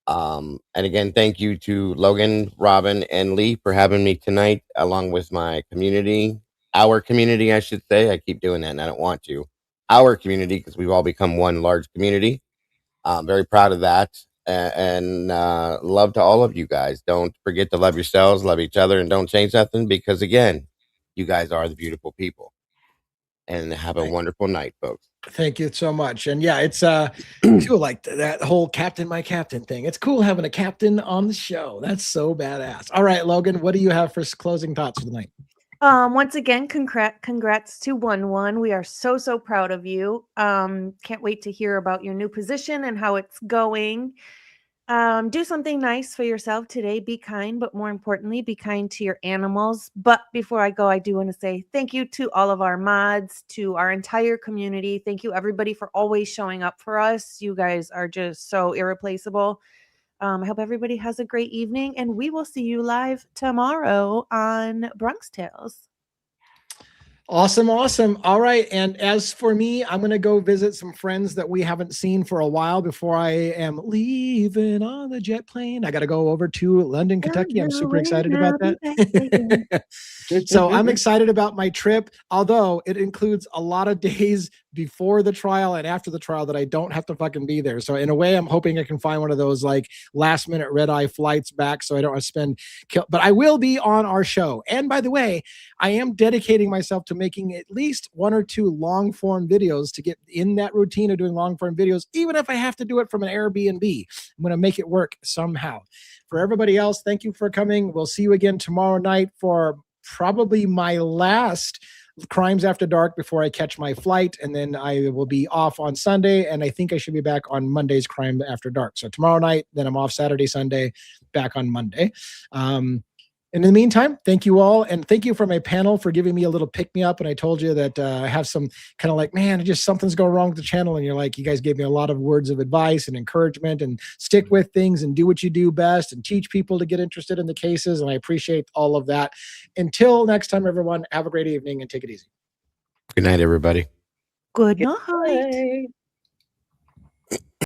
And again, thank you to Logan, Robin, and Lee for having me tonight, along with my community. Our community, I should say. I keep doing that and I don't want to. Our community, because we've all become one large community. I'm very proud of that. And love to all of you guys. Don't forget to love yourselves, love each other, and don't change nothing because, again, you guys are the beautiful people. And have a wonderful night, folks. Thank you so much. And yeah, it's too like that whole captain, my captain thing. It's cool having a captain on the show. That's so badass. All right, Logan, what do you have for closing thoughts for the night? Once again, congrats to 1-1. We are so proud of you. Can't wait to hear about your new position and how it's going. Do something nice for yourself today. Be kind, but more importantly, be kind to your animals. But before I go, I do want to say thank you to all of our mods, to our entire community. Thank you, everybody, for always showing up for us. You guys are just so irreplaceable. I hope everybody has a great evening, and we will see you live tomorrow on Bronx Tales. Awesome. All right. And as for me, I'm going to go visit some friends that we haven't seen for a while before I am leaving on the jet plane. I got to go over to London, Kentucky. I'm super excited about that. So I'm excited about my trip, although it includes a lot of days before the trial and after the trial that I don't have to fucking be there. So in a way, I'm hoping I can find one of those like last minute red eye flights back so I don't have to spend, but I will be on our show. And by the way, I am dedicating myself to making at least 1 or 2 long form videos to get in that routine of doing long form videos, even if I have to do it from an Airbnb. I'm going to make it work somehow. For everybody else, thank you for coming. We'll see you again tomorrow night for probably my last Crimes After Dark before I catch my flight, and then I will be off on Sunday, and I think I should be back on Monday's Crime After Dark. So tomorrow night, then I'm off Saturday, Sunday, back on Monday. In the meantime, thank you all, and thank you for my panel for giving me a little pick-me-up. And I told you that I have some kind of like, man, just something's going wrong with the channel, and you're like, you guys gave me a lot of words of advice and encouragement, and stick with things and do what you do best and teach people to get interested in the cases, and I appreciate all of that. Until next time, everyone, have a great evening and take it easy. Good night, everybody. Good night.